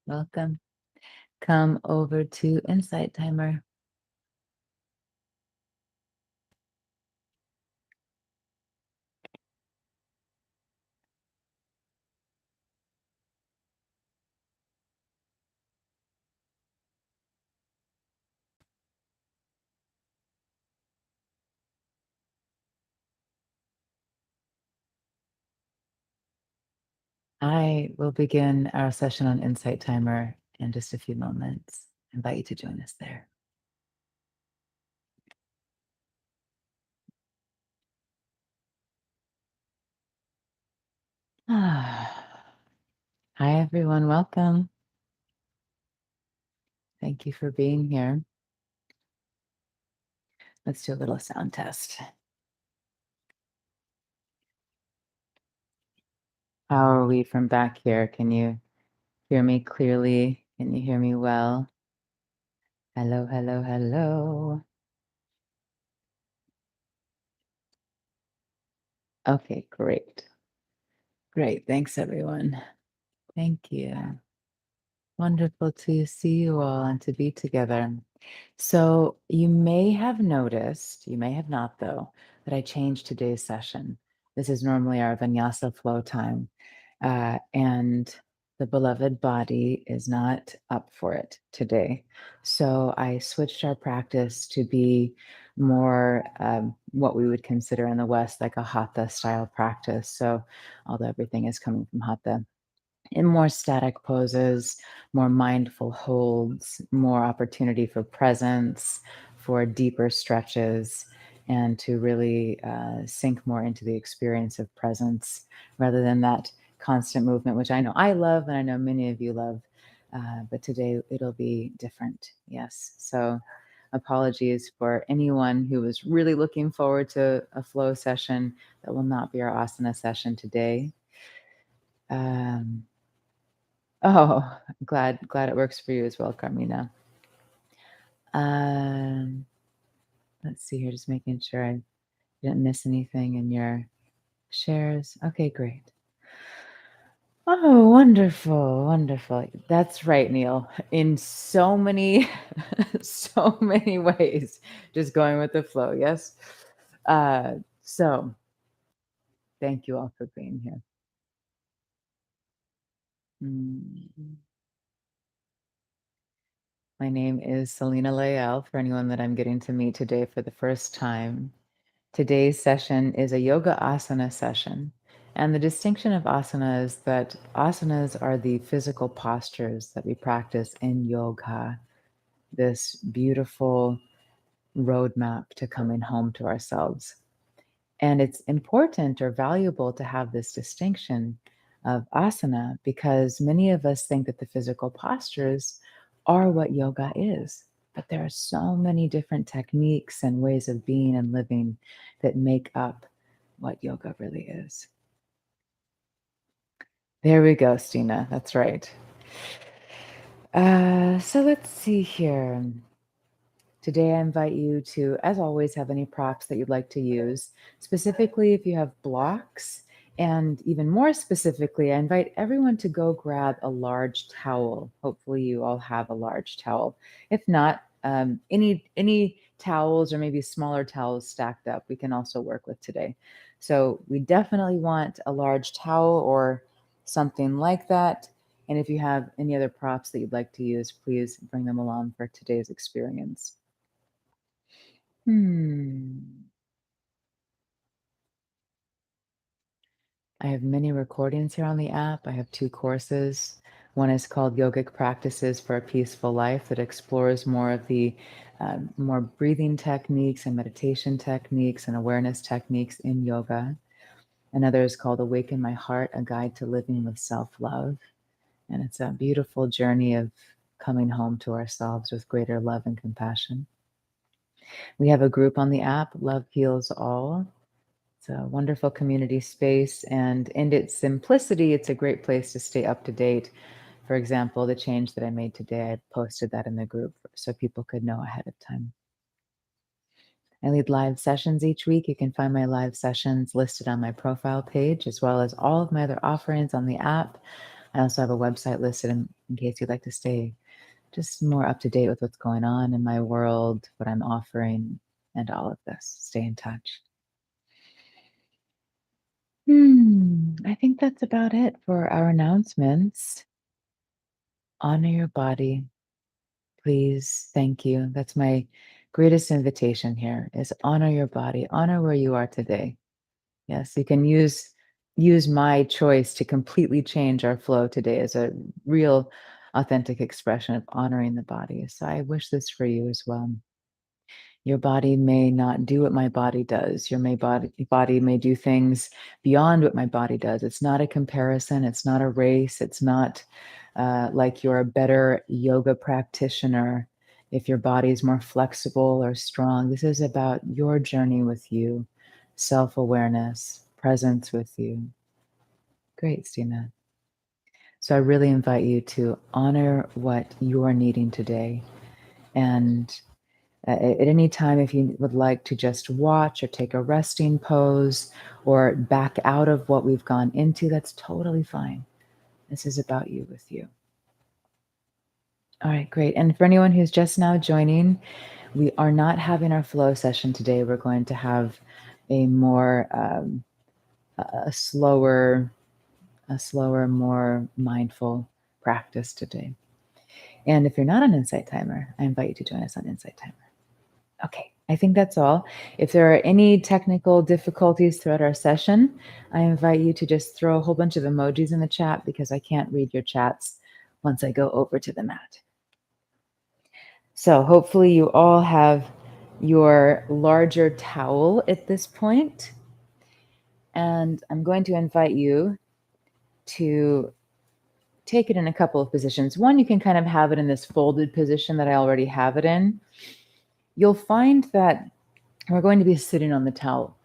Welcome. Come over to Insight Timer. I will begin our session on Insight Timer in just a few moments. I invite you to join us there. Hi, everyone. Welcome. Thank you for being here. Let's do a little sound test. How are we from back here? Can you hear me clearly? Can you hear me well? Hello, hello, hello. Okay, great. Great. Thanks, everyone. Thank you. Wonderful to see you all and to be together. So, you may have noticed, you may have not though, that I changed today's session. This is normally our vinyasa flow time, and the beloved body is not up for it today. So, I switched our practice to be more what we would consider in the West like a hatha style practice. So, although everything is coming from hatha, in more static poses, more mindful holds, more opportunity for presence, for deeper stretches, and to really sink more into the experience of presence rather than that constant movement, which I know I love and I know many of you love. But today it'll be different. Yes. So apologies for anyone who was really looking forward to a flow session. That will not be our asana session today. Um, Oh, glad it works for you as well, Carmina. Um, let's see here, just making sure I didn't miss anything in your shares. Okay, great. Oh, wonderful, wonderful. That's right, Neil. In so many, so many ways, just going with the flow. Yes. So thank you all for being here. Mm. My name is Selena Lael, for anyone that I'm getting to meet today for the first time. Today's session is a yoga asana session. And the distinction of asana is that asanas are the physical postures that we practice in yoga, this beautiful roadmap to coming home to ourselves. And it's important or valuable to have this distinction of asana because many of us think that the physical postures are what yoga is. But there are so many different techniques and ways of being and living that make up what yoga really is. There we go, Stina. That's right. So let's see here. Today, I invite you to, as always, have any props that you'd like to use. Specifically, if you have blocks, and even more specifically, I invite everyone to go grab a large towel. Hopefully, you all have a large towel. If not, any towels or maybe smaller towels stacked up, we can also work with today. So we definitely want a large towel or something like that. And if you have any other props that you'd like to use, please bring them along for today's experience. Hmm. I have many recordings here on the app. I have two courses. One is called Yogic Practices for a Peaceful Life that explores more of the more breathing techniques and meditation techniques and awareness techniques in yoga. Another is called Awaken My Heart, a guide to living with self-love. And it's a beautiful journey of coming home to ourselves with greater love and compassion. We have a group on the app, Love Heals All. It's a wonderful community space, and in its simplicity, it's a great place to stay up to date. For example, the change that I made today, I posted that in the group so people could know ahead of time. I lead live sessions each week. You can find my live sessions listed on my profile page, as well as all of my other offerings on the app. I also have a website listed in case you'd like to stay just more up to date with what's going on in my world, what I'm offering, and all of this. Stay in touch. I think that's about it for our announcements. Honor your body. Please, thank you. That's my greatest invitation here is honor your body. Honor where you are today. Yes, you can use my choice to completely change our flow today as a real authentic expression of honoring the body. So I wish this for you as well. Your body may not do what my body does. Your body may do things beyond what my body does. It's not a comparison. It's not a race. It's not like you're a better yoga practitioner if your body is more flexible or strong. This is about your journey with you, self awareness, presence with you. Great, Stina. So I really invite you to honor what you are needing today. And at any time, if you would like to just watch or take a resting pose or back out of what we've gone into, that's totally fine. This is about you with you. All right, great. And for anyone who's just now joining, we are not having our flow session today. We're going to have a more a slower, more mindful practice today. And if you're not on Insight Timer, I invite you to join us on Insight Timer. Okay, I think that's all. If there are any technical difficulties throughout our session, I invite you to just throw a whole bunch of emojis in the chat because I can't read your chats once I go over to the mat. So hopefully you all have your larger towel at this point. And I'm going to invite you to take it in a couple of positions. One, you can kind of have it in this folded position that I already have it in. You'll find that we're going to be sitting on the towel.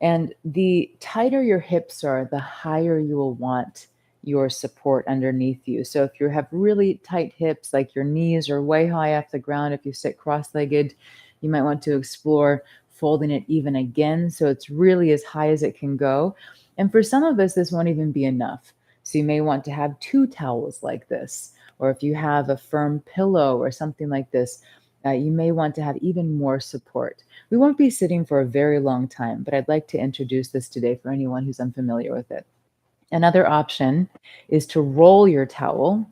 And the tighter your hips are, the higher you will want your support underneath you. So if you have really tight hips, like your knees are way high off the ground, if you sit cross-legged, you might want to explore folding it even again. So it's really as high as it can go. And for some of us, this won't even be enough. So you may want to have two towels like this, or if you have a firm pillow or something like this, you may want to have even more support. We won't be sitting for a very long time, but I'd like to introduce this today for anyone who's unfamiliar with it. Another option is to roll your towel.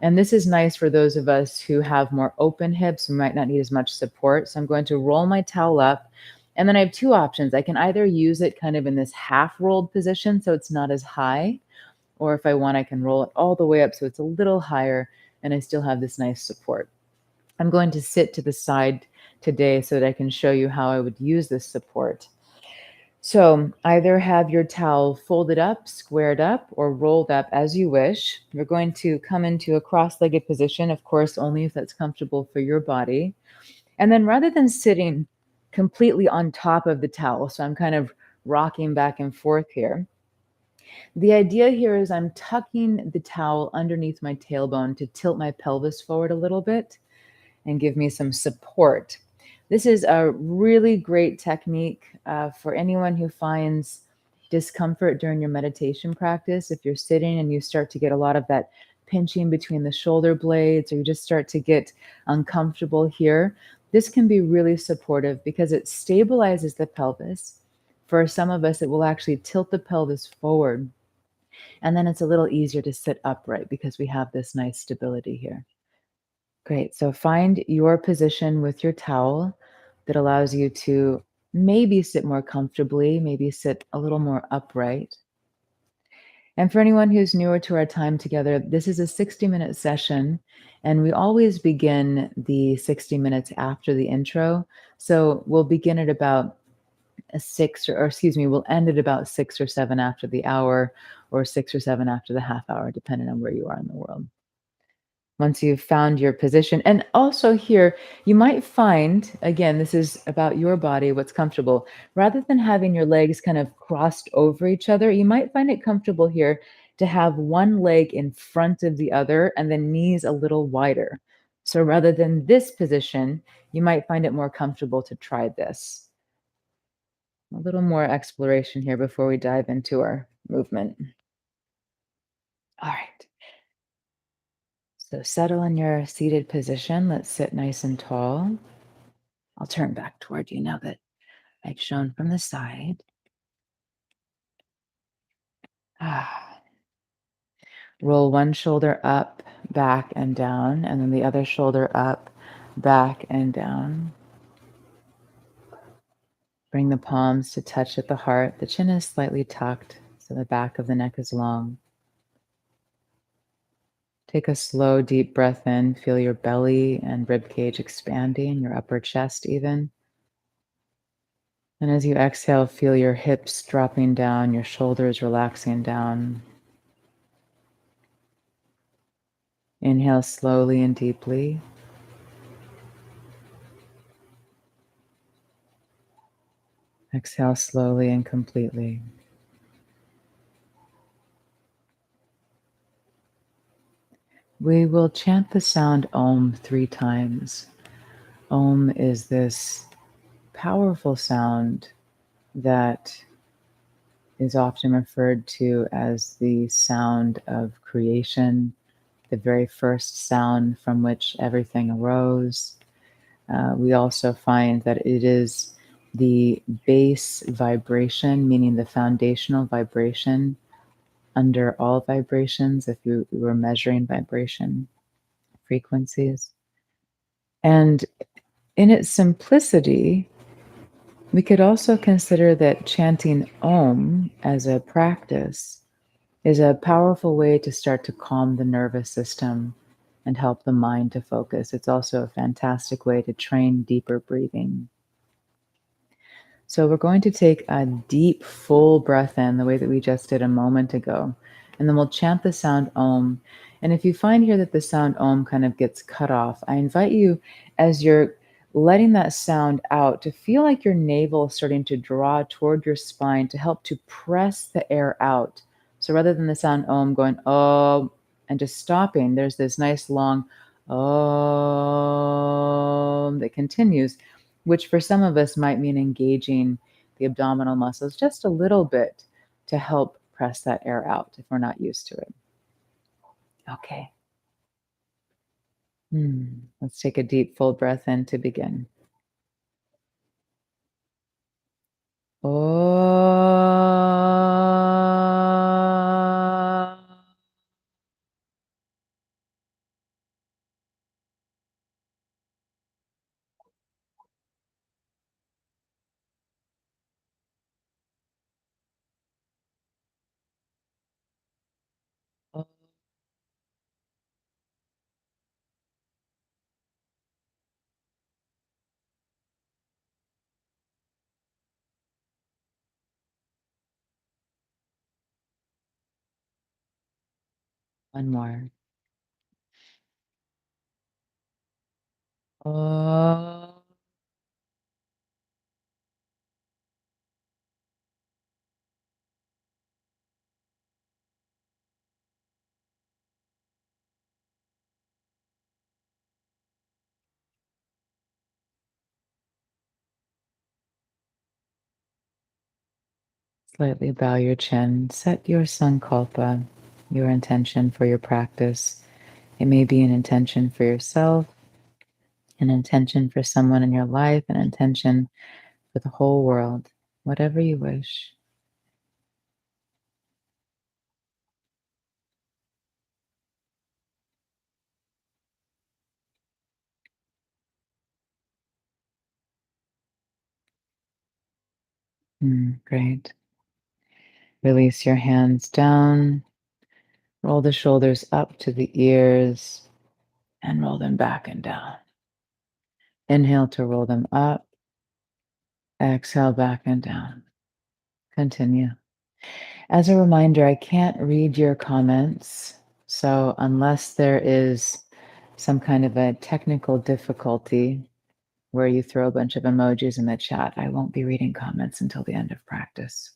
And this is nice for those of us who have more open hips and might not need as much support. So I'm going to roll my towel up. And then I have two options. I can either use it kind of in this half rolled position so it's not as high, or if I want, I can roll it all the way up so it's a little higher and I still have this nice support. I'm going to sit to the side today so that I can show you how I would use this support. So either have your towel folded up, squared up, or rolled up as you wish. You're going to come into a cross-legged position, of course, only if that's comfortable for your body. And then rather than sitting completely on top of the towel, so I'm kind of rocking back and forth here, the idea here is I'm tucking the towel underneath my tailbone to tilt my pelvis forward a little bit and give me some support. This is a really great technique for anyone who finds discomfort during your meditation practice. If you're sitting and you start to get a lot of that pinching between the shoulder blades, or you just start to get uncomfortable here, this can be really supportive because it stabilizes the pelvis. For some of us, it will actually tilt the pelvis forward. And then it's a little easier to sit upright because we have this nice stability here. Great. So find your position with your towel that allows you to maybe sit more comfortably, maybe sit a little more upright. And for anyone who's newer to our time together, this is a 60-minute session, and we always begin the 60 minutes after the intro. So we'll begin at about we'll end at about 6 or 7 after the hour, or 6 or 7 after the half hour, depending on where you are in the world. Once you've found your position. And also here, you might find, again, this is about your body, what's comfortable. Rather than having your legs kind of crossed over each other, you might find it comfortable here to have one leg in front of the other and the knees a little wider. So rather than this position, you might find it more comfortable to try this. A little more exploration here before we dive into our movement. All right. So settle in your seated position. Let's sit nice and tall. I'll turn back toward you now that I've shown from the side. Ah. Roll one shoulder up, back, and down, and then the other shoulder up, back, and down. Bring the palms to touch at the heart. The chin is slightly tucked, so the back of the neck is long. Take a slow, deep breath in. Feel your belly and rib cage expanding, your upper chest even. And as you exhale, feel your hips dropping down, your shoulders relaxing down. Inhale slowly and deeply. Exhale slowly and completely. We will chant the sound Om 3 times. Om is this powerful sound that is often referred to as the sound of creation, the very first sound from which everything arose. We also find that it is the base vibration, meaning the foundational vibration under all vibrations, if you were measuring vibration frequencies. And in its simplicity, we could also consider that chanting Om as a practice is a powerful way to start to calm the nervous system and help the mind to focus. It's also a fantastic way to train deeper breathing. So we're going to take a deep, full breath in, the way that we just did a moment ago, and then we'll chant the sound Om. And if you find here that the sound Om kind of gets cut off, I invite you, as you're letting that sound out, to feel like your navel is starting to draw toward your spine to help to press the air out. So rather than the sound Om going oh and just stopping, there's this nice long Om that continues, which for some of us might mean engaging the abdominal muscles just a little bit to help press that air out if we're not used to it. Okay. Let's take a deep, full breath in to begin. Oh. One more. Oh. Slightly bow your chin. Set your sankalpa, your intention for your practice. It may be an intention for yourself, an intention for someone in your life, an intention for the whole world, whatever you wish. Great. Release your hands down, roll the shoulders up to the ears, and roll them back and down. Inhale to roll them up, exhale back and down. Continue. As a reminder, I can't read your comments, so unless there is some kind of a technical difficulty where you throw a bunch of emojis in the chat, I won't be reading comments until the end of practice.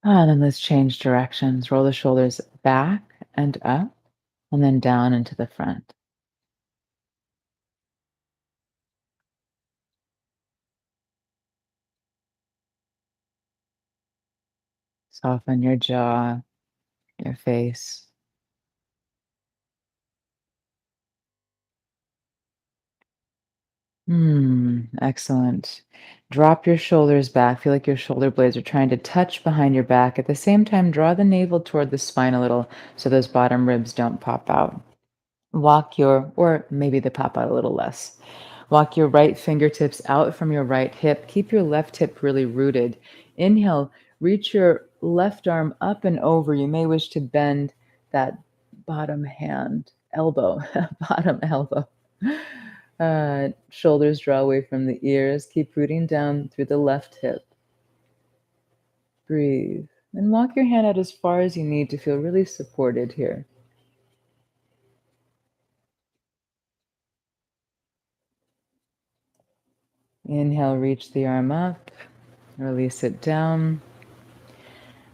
And then let's change directions. Roll the shoulders back and up, and then down into the front. Soften your jaw. your face. Excellent. Drop your shoulders back. Feel like your shoulder blades are trying to touch behind your back. At the same time, draw the navel toward the spine a little so those bottom ribs don't pop out. Walk your, or maybe they pop out a little less. Walk your right fingertips out from your right hip. Keep your left hip really rooted. Inhale, reach your left arm up and over. You may wish to bend that bottom hand, elbow, bottom elbow. Shoulders draw away from the ears. Keep rooting down through the left hip. Breathe. And walk your hand out as far as you need to feel really supported here. Inhale, reach the arm up. Release it down.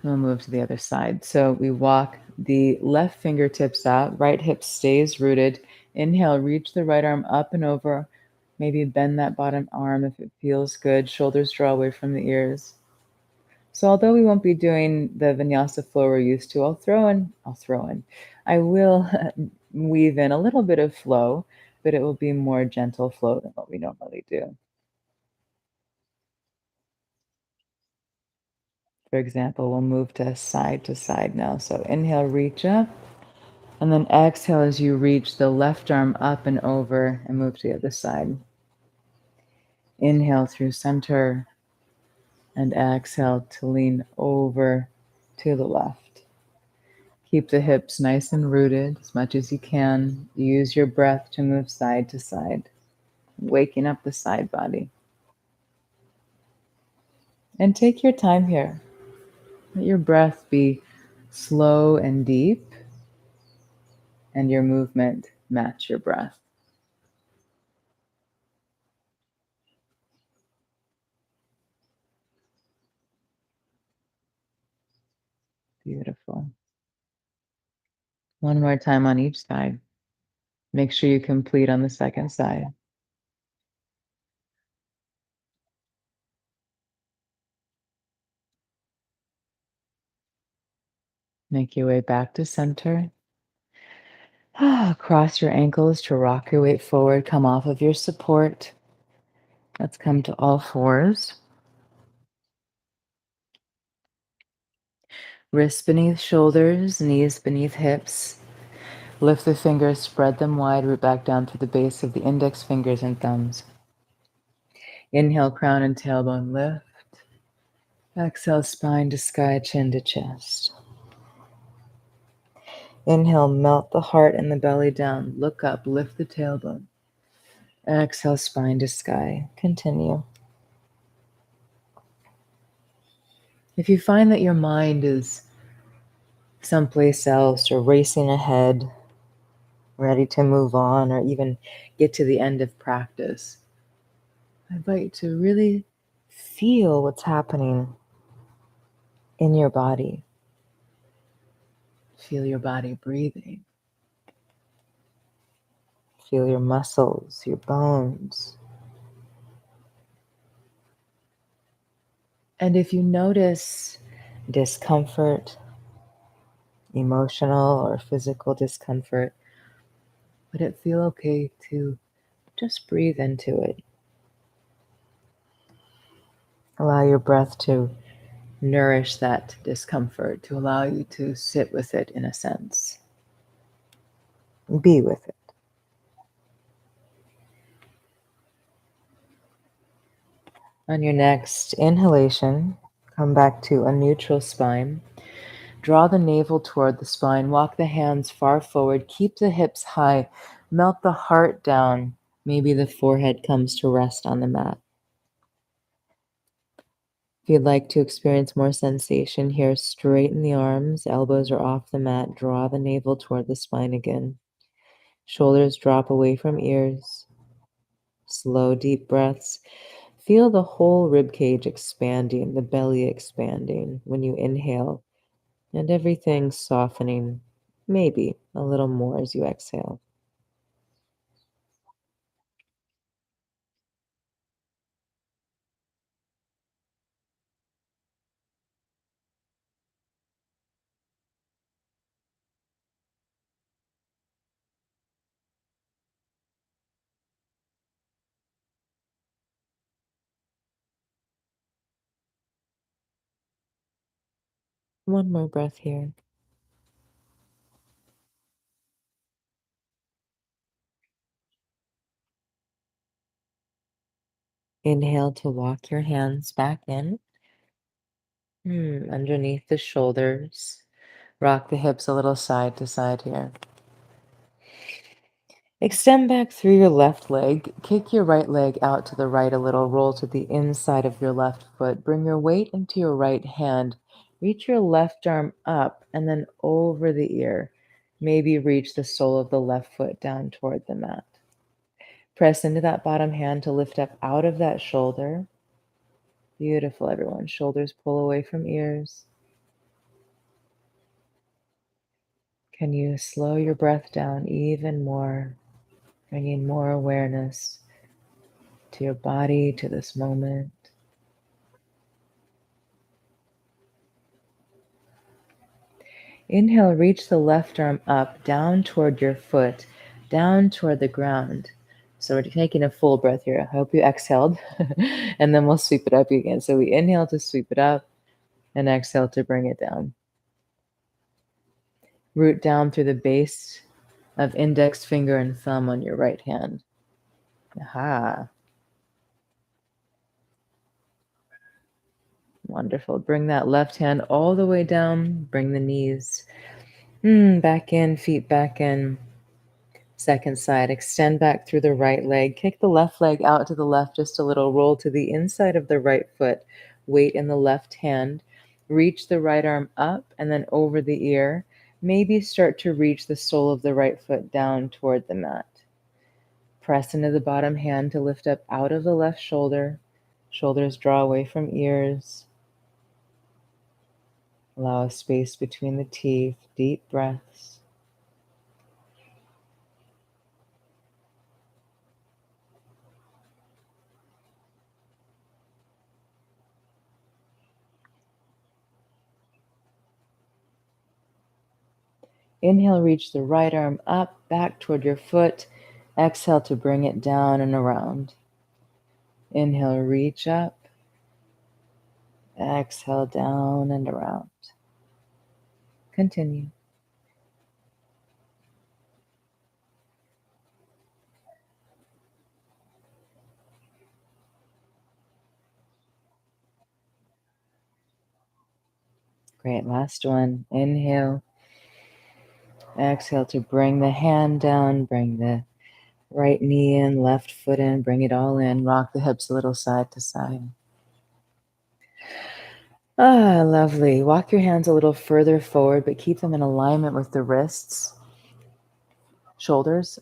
We'll move to the other side. So we walk the left fingertips out, right hip stays rooted. Inhale, reach the right arm up and over. Maybe bend that bottom arm if it feels good. Shoulders draw away from the ears. So although we won't be doing the vinyasa flow we're used to, I will weave in a little bit of flow, but it will be more gentle flow than what we normally do. For example, we'll move to side now. So inhale, reach up, and then exhale as you reach the left arm up and over and move to the other side. Inhale through center and exhale to lean over to the left. Keep the hips nice and rooted as much as you can. Use your breath to move side to side, waking up the side body. And take your time here. Let your breath be slow and deep, and your movement match your breath. Beautiful. One more time on each side. Make sure you complete on the second side. Make your way back to center. Cross your ankles to rock your weight forward. Come off of your support. Let's come to all fours. Wrists beneath shoulders, knees beneath hips. Lift the fingers, spread them wide, root back down to the base of the index fingers and thumbs. Inhale, crown and tailbone lift. Exhale, spine to sky, chin to chest. Inhale, melt the heart and the belly down. Look up, lift the tailbone. Exhale, spine to sky. Continue. If you find that your mind is someplace else or racing ahead, ready to move on or even get to the end of practice, I invite you to really feel what's happening in your body. Feel your body breathing. Feel your muscles, your bones. And if you notice discomfort, emotional or physical discomfort, would it feel okay to just breathe into it? Allow your breath to nourish that discomfort, to allow you to sit with it in a sense. Be with it. On your next inhalation, come back to a neutral spine. Draw the navel toward the spine. Walk the hands far forward. Keep the hips high. Melt the heart down. Maybe the forehead comes to rest on the mat. If you'd like to experience more sensation here, straighten the arms. Elbows are off the mat. Draw the navel toward the spine again. Shoulders drop away from ears. Slow, deep breaths. Feel the whole rib cage expanding, the belly expanding when you inhale, and everything softening, maybe a little more as you exhale. One more breath here. Inhale to walk your hands back in, underneath the shoulders. Rock the hips a little side to side here. Extend back through your left leg. Kick your right leg out to the right a little. Roll to the inside of your left foot. Bring your weight into your right hand. Reach your left arm up and then over the ear. Maybe reach the sole of the left foot down toward the mat. Press into that bottom hand to lift up out of that shoulder. Beautiful, everyone. Shoulders pull away from ears. Can you slow your breath down even more, bringing more awareness to your body, to this moment? Inhale, reach the left arm up, down toward your foot, down toward the ground. So we're taking a full breath here. I hope you exhaled, and then we'll sweep it up again. So we inhale to sweep it up and exhale to bring it down. Root down through the base of index finger and thumb on your right hand. Aha, wonderful. Bring that left hand all the way down. Bring the knees back in, feet back in. Second side, extend back through the right leg. Kick the left leg out to the left just a little. Roll to the inside of the right foot. Weight in the left hand. Reach the right arm up and then over the ear. Maybe start to reach the sole of the right foot down toward the mat. Press into the bottom hand to lift up out of the left shoulder. Shoulders draw away from ears. Allow a space between the teeth. Deep breaths. Inhale, reach the right arm up, back toward your foot. Exhale to bring it down and around. Inhale, reach up. Exhale, down and around. Continue. Great. Last one. Inhale. Exhale to bring the hand down. Bring the right knee in, left foot in. Bring it all in. Rock the hips a little side to side. Ah, lovely. Walk your hands a little further forward, but keep them in alignment with the wrists, shoulders.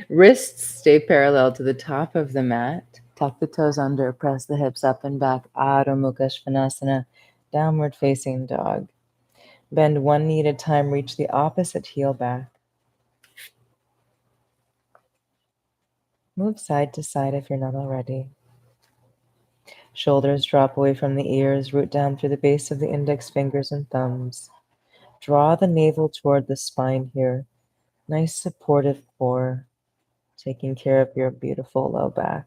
Wrists stay parallel to the top of the mat. Tuck the toes under, press the hips up and back. Adho Mukha Svanasana, downward facing dog. Bend one knee at a time, reach the opposite heel back. Move side to side if you're not already. Shoulders drop away from the ears, root down through the base of the index fingers and thumbs. Draw the navel toward the spine here. Nice supportive core, taking care of your beautiful low back.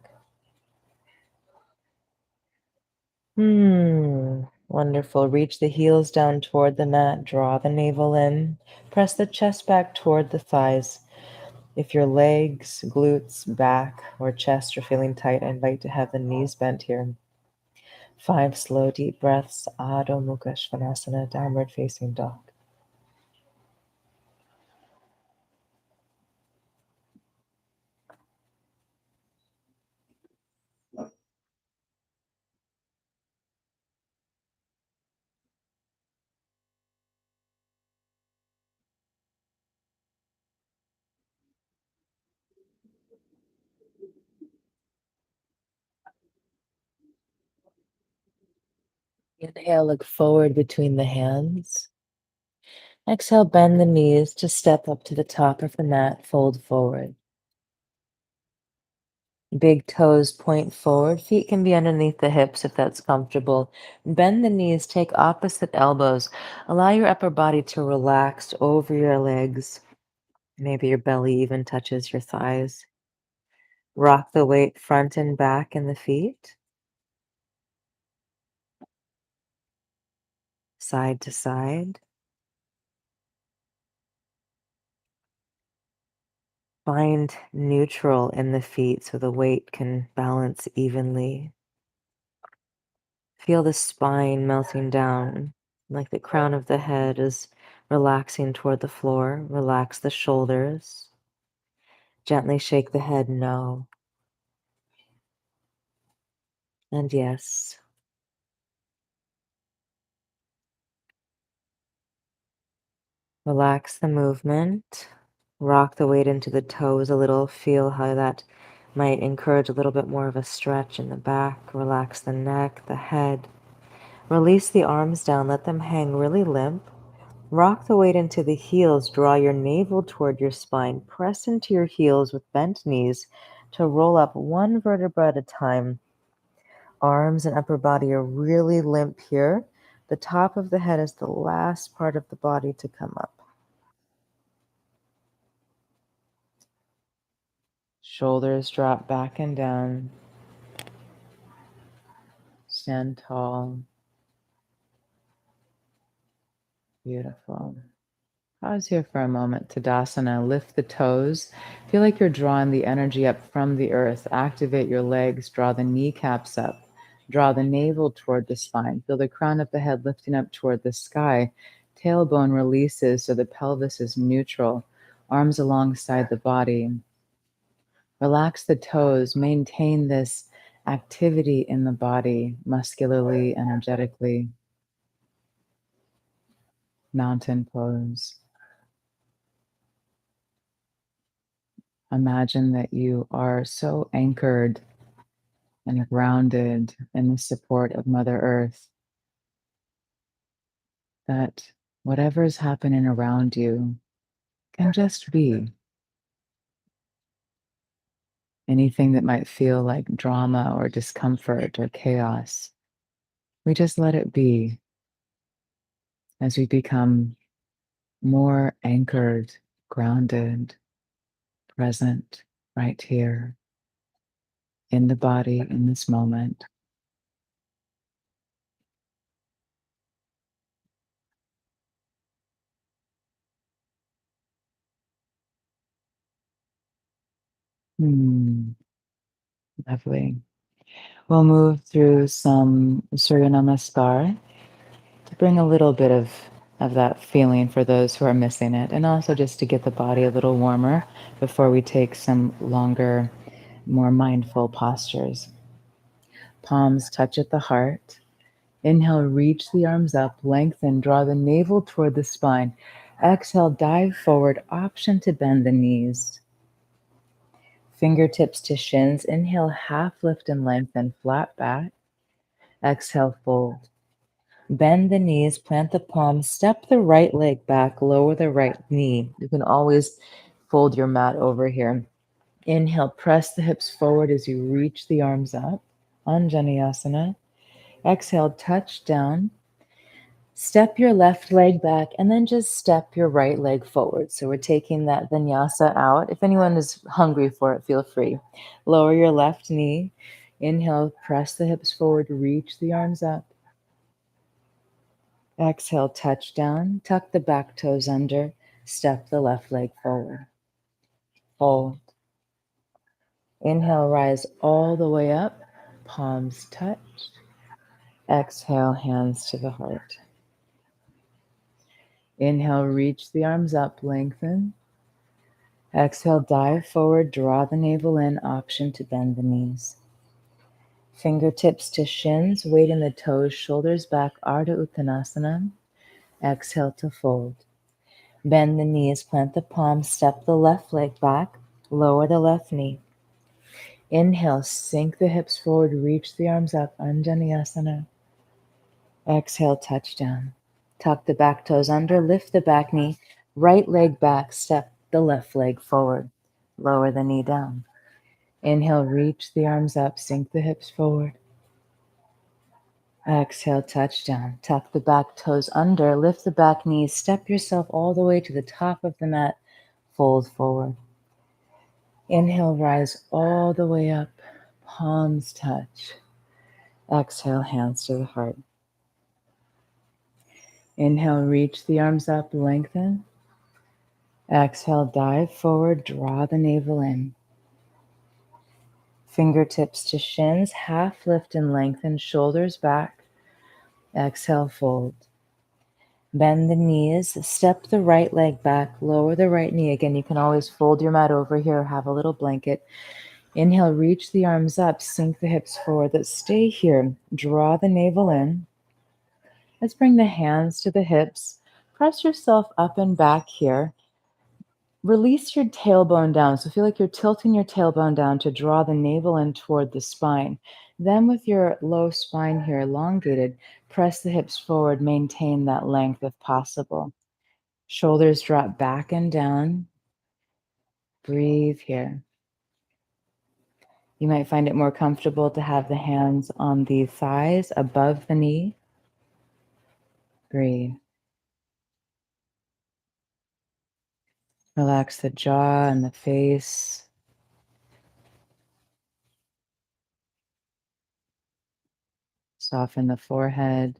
Wonderful. Reach the heels down toward the mat. Draw the navel in. Press the chest back toward the thighs. If your legs, glutes, back, or chest are feeling tight, I invite to have the knees bent here. 5 slow, deep breaths. Adho Mukha Svanasana, downward facing dog. Inhale, look forward between the hands. Exhale, bend the knees to step up to the top of the mat, fold forward. Big toes point forward. Feet can be underneath the hips if that's comfortable. Bend the knees, take opposite elbows. Allow your upper body to relax over your legs. Maybe your belly even touches your thighs. Rock the weight front and back in the feet. side to side. Find neutral in the feet so the weight can balance evenly. Feel the spine melting down, like the crown of the head is relaxing toward the floor. Relax the shoulders. Gently shake the head no and yes. Relax the movement. Rock the weight into the toes a little. Feel how that might encourage a little bit more of a stretch in the back. Relax the neck, the head. Release the arms down. Let them hang really limp. Rock the weight into the heels. Draw your navel toward your spine. Press into your heels with bent knees to roll up one vertebra at a time. Arms and upper body are really limp here. The top of the head is the last part of the body to come up. Shoulders drop back and down. Stand tall. Beautiful. Pause here for a moment. Tadasana. Lift the toes. Feel like you're drawing the energy up from the earth. Activate your legs. Draw the kneecaps up. Draw the navel toward the spine. Feel the crown of the head lifting up toward the sky. Tailbone releases so the pelvis is neutral. Arms alongside the body. Relax the toes. Maintain this activity in the body, muscularly, energetically. Mountain pose. Imagine that you are so anchored and grounded in the support of Mother Earth that whatever is happening around you can just be. Anything that might feel like drama or discomfort or chaos, we just let it be as we become more anchored, grounded, present right here in the body in this moment. Hmm, lovely. We'll move through some Surya Namaskar to bring a little bit of that feeling for those who are missing it, and also just to get the body a little warmer before we take some longer, more mindful postures. Palms touch at the heart. Inhale, reach the arms up, lengthen, draw the navel toward the spine. Exhale, dive forward, option to bend the knees. Fingertips to shins. Inhale, half lift and lengthen, flat back. Exhale, fold. Bend the knees, plant the palms, step the right leg back, lower the right knee. You can always fold your mat over here. Inhale, press the hips forward as you reach the arms up. Anjaneyasana. Exhale, touch down. Step your left leg back and then just step your right leg forward. So we're taking that vinyasa out. If anyone is hungry for it, feel free. Lower your left knee. Inhale, press the hips forward, reach the arms up. Exhale, touch down, tuck the back toes under, step the left leg forward. Hold. Inhale, rise all the way up, palms touch. Exhale, hands to the heart. Inhale, reach the arms up, lengthen. Exhale, dive forward, draw the navel in, option to bend the knees. Fingertips to shins, weight in the toes, shoulders back, Ardha Uttanasana. Exhale to fold. Bend the knees, plant the palms, step the left leg back, lower the left knee. Inhale, sink the hips forward, reach the arms up, Anjaneyasana. Exhale, touch down. Tuck the back toes under, lift the back knee, right leg back, step the left leg forward, lower the knee down. Inhale, reach the arms up, sink the hips forward. Exhale, touch down. Tuck the back toes under, lift the back knees, step yourself all the way to the top of the mat, fold forward. Inhale, rise all the way up, palms touch. Exhale, hands to the heart. Inhale, reach the arms up, lengthen. Exhale, dive forward, draw the navel in. Fingertips to shins, half lift and lengthen, shoulders back. Exhale, fold. Bend the knees, step the right leg back, lower the right knee. Again, you can always fold your mat over here, have a little blanket. Inhale, reach the arms up, sink the hips forward. Let's stay here. Draw the navel in. Let's bring the hands to the hips. Press yourself up and back here. Release your tailbone down. So feel like you're tilting your tailbone down to draw the navel in toward the spine. Then with your low spine here elongated, press the hips forward, maintain that length if possible. Shoulders drop back and down. Breathe here. You might find it more comfortable to have the hands on the thighs above the knee. Breathe. Relax the jaw and the face. Soften the forehead.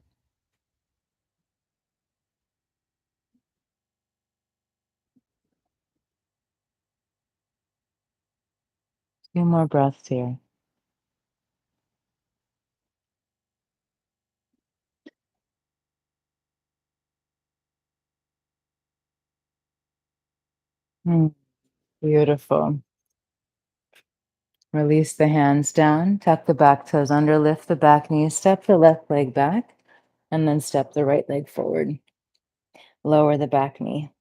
Few more breaths here. Beautiful. Release the hands down, tuck the back toes under, lift the back knee, step the left leg back, and then step the right leg forward. Lower the back knee.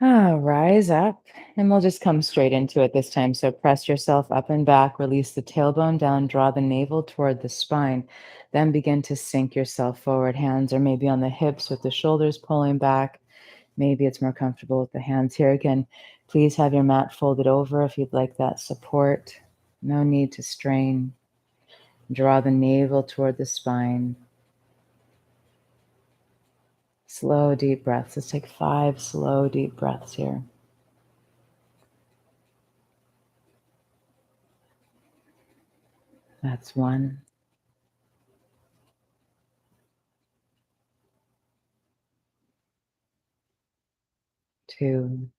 Rise up, and we'll just come straight into it this time. So press yourself up and back, release the tailbone down, draw the navel toward the spine. Then begin to sink yourself forward. Hands are maybe on the hips with the shoulders pulling back. Maybe it's more comfortable with the hands here. Again, please have your mat folded over if you'd like that support. No need to strain. Draw the navel toward the spine. Slow, deep breaths. Let's take 5 slow, deep breaths here. That's 1. 2.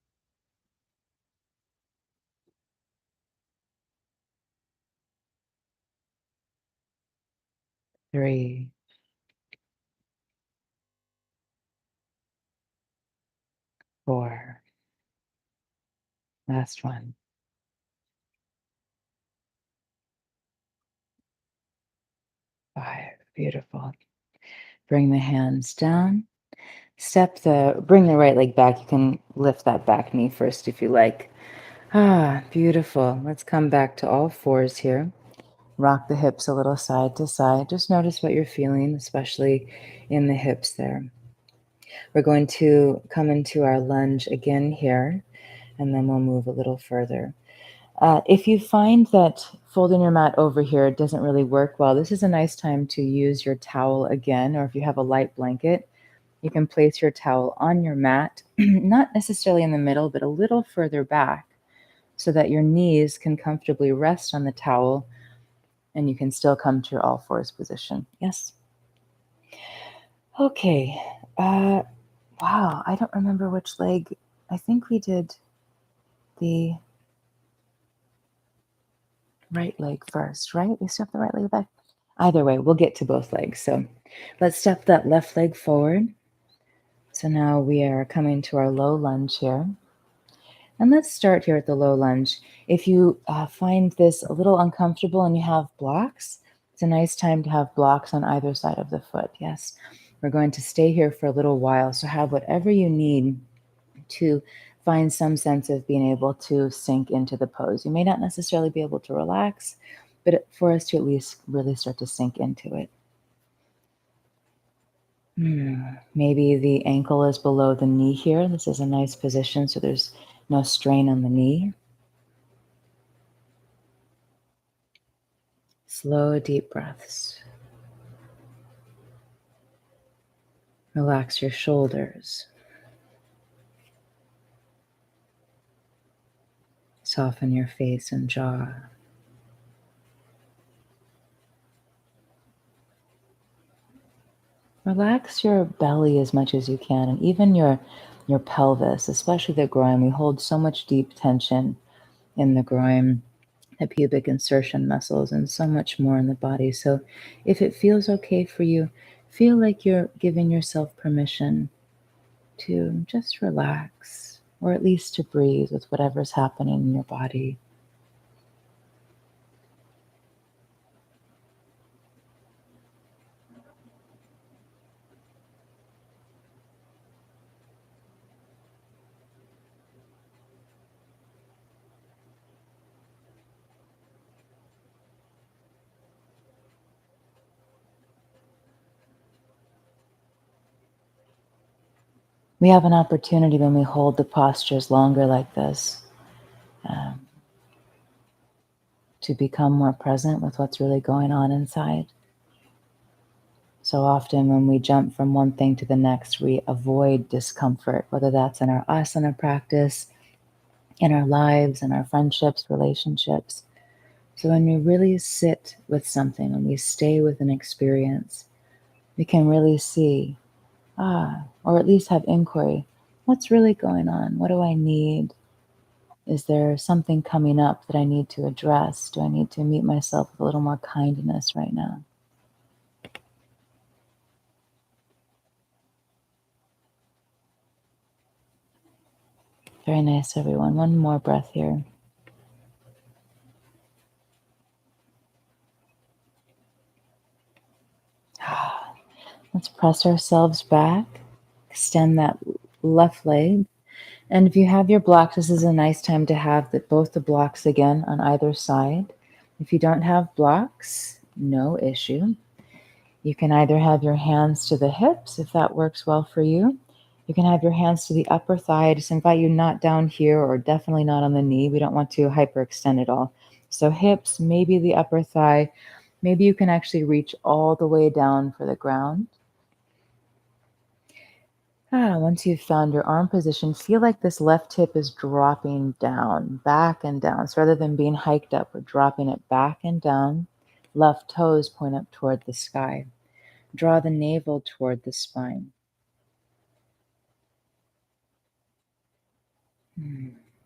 3. 4. Last 1. 5. Beautiful. Bring the hands down. Bring the right leg back. You can lift that back knee first if you like. Beautiful. Let's come back to all fours here. Rock the hips a little side to side. Just notice what you're feeling, especially in the hips there. We're going to come into our lunge again here, and then we'll move a little further. If you find that folding your mat over here doesn't really work well, this is a nice time to use your towel again, or if you have a light blanket, you can place your towel on your mat, not necessarily in the middle, but a little further back, so that your knees can comfortably rest on the towel and you can still come to your all fours position. Yes? Okay. Wow, I don't remember which leg. I think we did the right leg first, right? We step the right leg back. Either way, we'll get to both legs. So let's step that left leg forward. So now we are coming to our low lunge here. And let's start here at the low lunge. If you find this a little uncomfortable and you have blocks, it's a nice time to have blocks on either side of the foot. Yes, we're going to stay here for a little while. So have whatever you need to find some sense of being able to sink into the pose. You may not necessarily be able to relax, but for us to at least really start to sink into it. Maybe the ankle is below the knee here. This is a nice position, so there's no strain on the knee. Slow, deep breaths. Relax your shoulders. Soften your face and jaw. Relax your belly as much as you can, and even your pelvis, especially the groin. We hold so much deep tension in the groin, the pubic insertion muscles, and so much more in the body. So if it feels okay for you, feel like you're giving yourself permission to just relax, or at least to breathe with whatever's happening in your body. We have an opportunity when we hold the postures longer like this, um, to become more present with what's really going on inside. So often, when we jump from one thing to the next, we avoid discomfort, whether that's in our asana practice, in our lives, in our friendships, relationships. So, when we really sit with something, when we stay with an experience, we can really see, or at least have inquiry. What's really going on? What do I need? Is there something coming up that I need to address? Do I need to meet myself with a little more kindness right now? Very nice, everyone. One more breath here. Let's press ourselves back, extend that left leg. And if you have your blocks, this is a nice time to have both the blocks again on either side. If you don't have blocks, no issue. You can either have your hands to the hips, if that works well for you. You can have your hands to the upper thigh. I just invite you not down here, or definitely not on the knee. We don't want to hyperextend at all. So hips, maybe the upper thigh. Maybe you can actually reach all the way down for the ground. Once you've found your arm position, feel like this left hip is dropping down, back and down. So rather than being hiked up, we're dropping it back and down. Left toes point up toward the sky. Draw the navel toward the spine.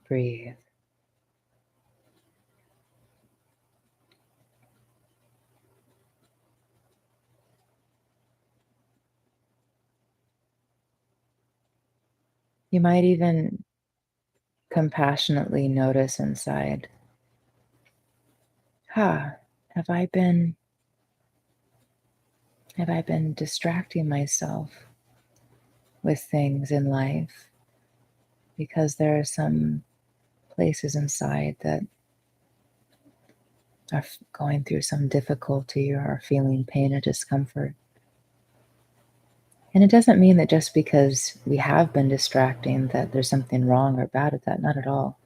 Breathe. You might even compassionately notice inside, ha, have I been distracting myself with things in life because there are some places inside that are going through some difficulty or are feeling pain or discomfort. And it doesn't mean that just because we have been distracting that there's something wrong or bad with that, not at all.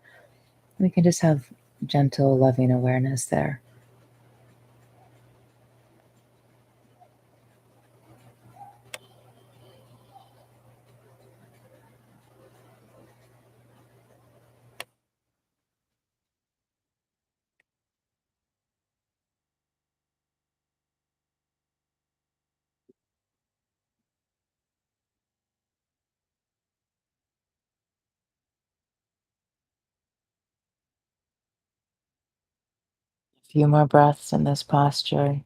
We can just have gentle, loving awareness there. A few more breaths in this posture.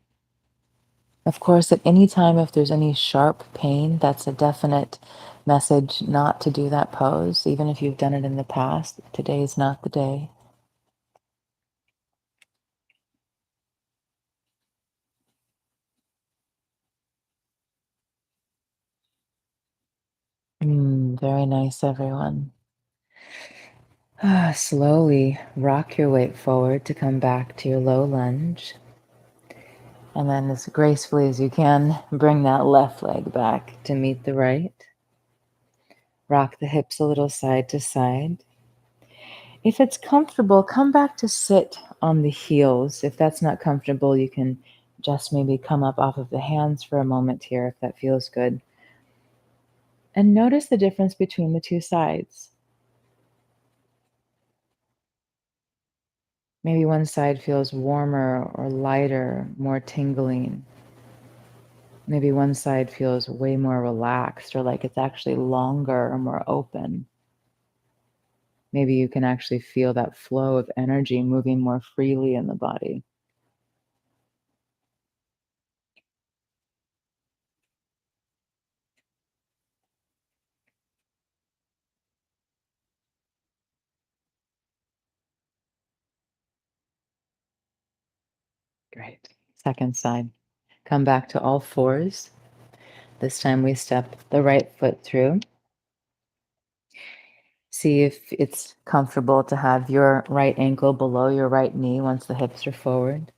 Of course, at any time, if there's any sharp pain, that's a definite message not to do that pose. Even if you've done it in the past, today is not the day. Very nice, everyone. Slowly rock your weight forward to come back to your low lunge. And then, as gracefully as you can, bring that left leg back to meet the right. Rock the hips a little side to side. If it's comfortable, come back to sit on the heels. If that's not comfortable, you can just maybe come up off of the hands for a moment here if that feels good. And notice the difference between the two sides. Maybe one side feels warmer or lighter, more tingling. maybe one side feels way more relaxed or like it's actually longer or more open. Maybe you can actually feel that flow of energy moving more freely in the body. Great. Second side. Come back to all fours. This time we step the right foot through. See if it's comfortable to have your right ankle below your right knee once the hips are forward.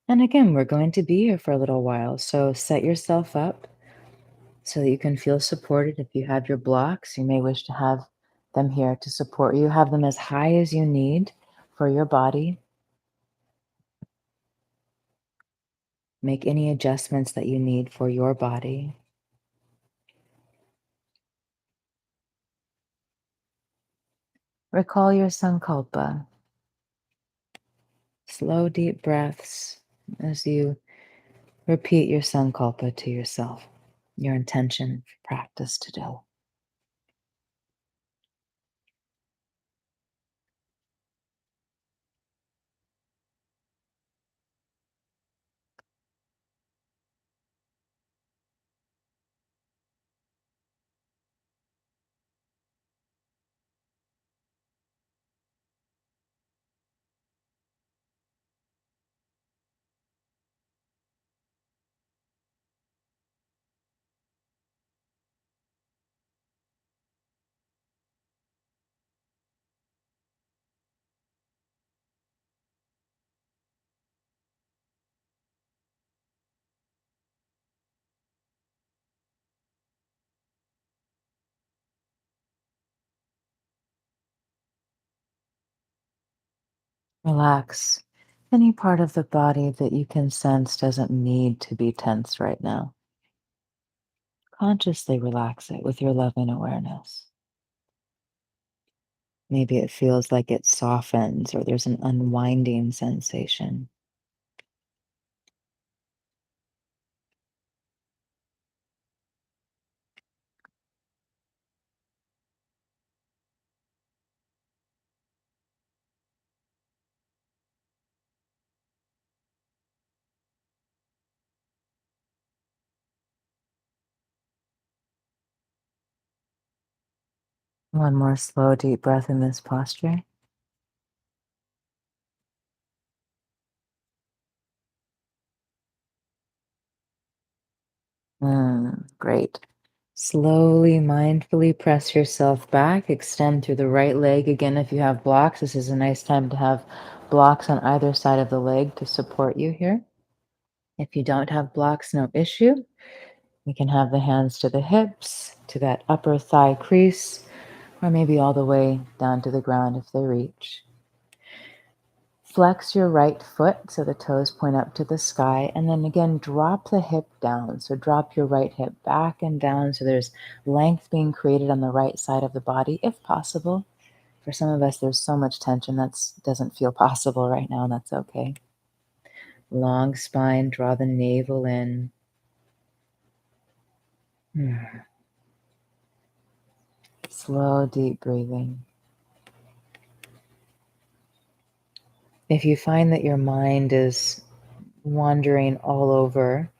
And again, we're going to be here for a little while, so set yourself up so that you can feel supported. If you have your blocks, you may wish to have them here to support you. Have them as high as you need for your body. Make any adjustments that you need for your body. Recall your sankalpa. Slow, deep breaths as you repeat your sankalpa to yourself, your intention for practice today. Relax any part of the body that you can sense doesn't need to be tense right now. Consciously relax it with your loving awareness. Maybe it feels like it softens or there's an unwinding sensation. One more slow, deep breath in this posture. Great. Slowly, mindfully press yourself back. Extend through the right leg. Again, if you have blocks, this is a nice time to have blocks on either side of the leg to support you here. If you don't have blocks, no issue. You can have the hands to the hips, to that upper thigh crease, or maybe all the way down to the ground if they reach. Flex your right foot so the toes point up to the sky, and then again, drop the hip down. So drop your right hip back and down so there's length being created on the right side of the body, if possible. For some of us, there's so much tension that doesn't feel possible right now, and that's okay. Long spine, draw the navel in. Slow, deep breathing. If you find that your mind is wandering all over,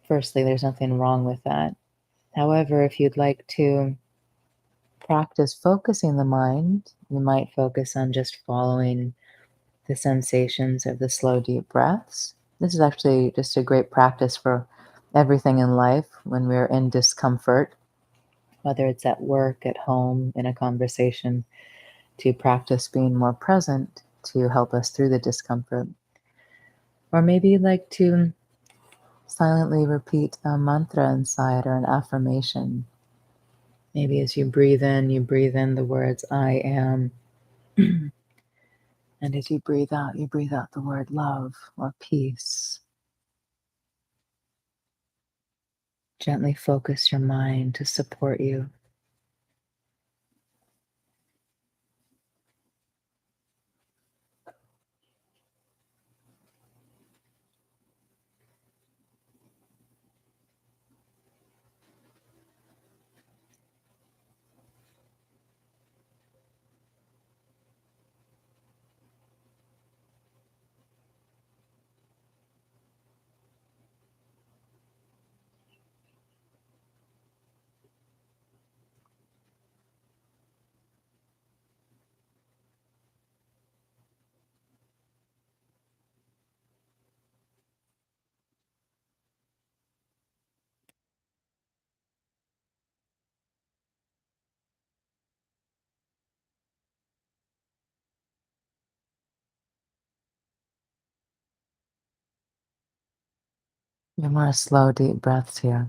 firstly, there's nothing wrong with that. However, if you'd like to practice focusing the mind, you might focus on just following the sensations of the slow, deep breaths. This is actually just a great practice for everything in life when we're in discomfort, whether it's at work, at home, in a conversation, to practice being more present to help us through the discomfort. Or maybe you'd like to silently repeat a mantra inside or an affirmation. Maybe as you breathe in the words, I am. And as you breathe out the word love or peace. Gently focus your mind to support you. Your more slow, deep breaths here.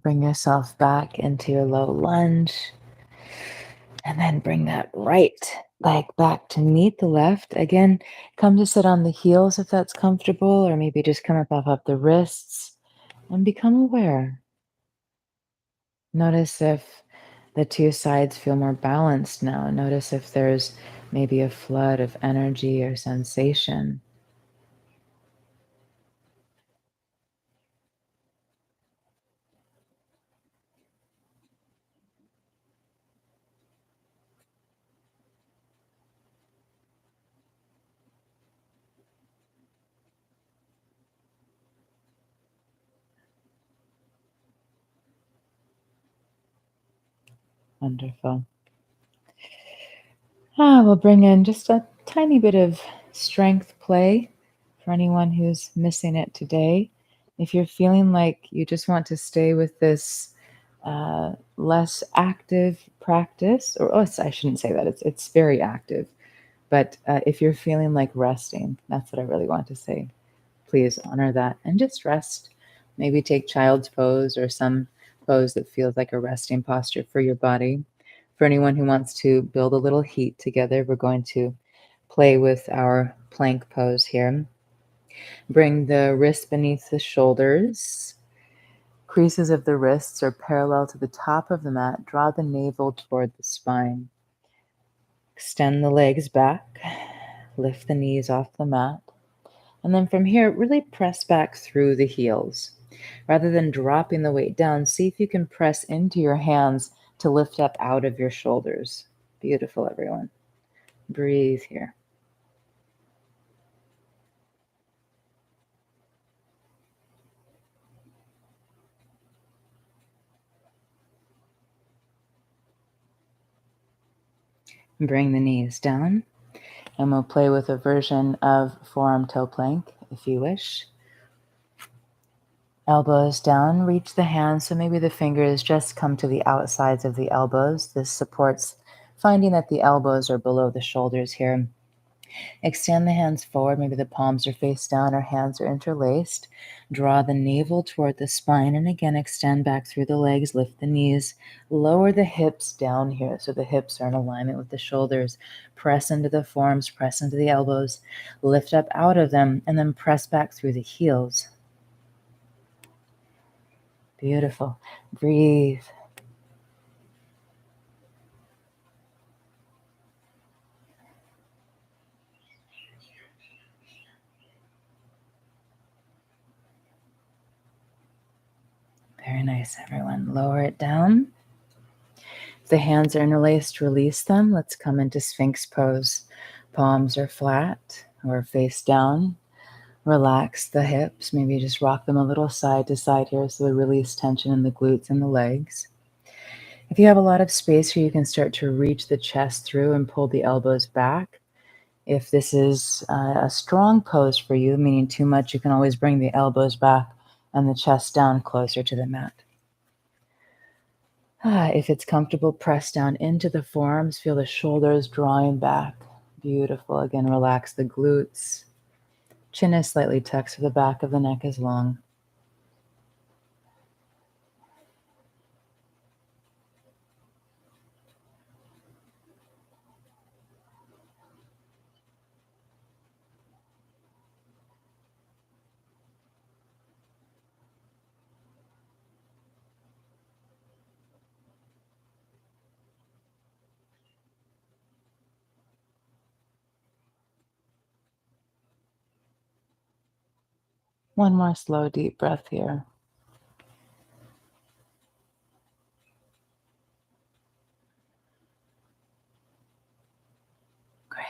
Bring yourself back into your low lunge and then bring that right leg back to meet the left. Again, come to sit on the heels if that's comfortable, or maybe just come up off the wrists and become aware. Notice if the two sides feel more balanced now. Notice if there's maybe a flood of energy or sensation. Wonderful. We'll bring in just a tiny bit of strength play for anyone who's missing it today. If you're feeling like you just want to stay with this less active practice, or I shouldn't say that, it's very active. But if you're feeling like resting, that's what I really want to say. Please honor that and just rest. Maybe take child's pose or some pose that feels like a resting posture for your body. For anyone who wants to build a little heat together, we're going to play with our plank pose here. Bring the wrists beneath the shoulders. Creases of the wrists are parallel to the top of the mat. Draw the navel toward the spine. Extend the legs back. Lift the knees off the mat. And then from here, really press back through the heels. Rather than dropping the weight down, see if you can press into your hands to lift up out of your shoulders. Beautiful, everyone. Breathe here. Bring the knees down, and we'll play with a version of forearm toe plank if you wish. Elbows down, reach the hands, so maybe the fingers just come to the outsides of the elbows. This supports finding that the elbows are below the shoulders here. Extend the hands forward, maybe the palms are face down or hands are interlaced. Draw the navel toward the spine, and again, extend back through the legs, lift the knees, lower the hips down here so the hips are in alignment with the shoulders. Press into the forearms, press into the elbows, lift up out of them, and then press back through the heels. Beautiful. Breathe. Very nice, everyone. Lower it down. If the hands are interlaced, release them. Let's come into Sphinx pose. Palms are flat or face down. Relax the hips. Maybe just rock them a little side to side here so we release tension in the glutes and the legs. If you have a lot of space here, you can start to reach the chest through and pull the elbows back. If this is a strong pose for you, meaning too much, you can always bring the elbows back and the chest down closer to the mat. If it's comfortable, press down into the forearms. Feel the shoulders drawing back. Beautiful. Again, relax the glutes. Chin is slightly tucked so the back of the neck is long. One more slow, deep breath here. Great.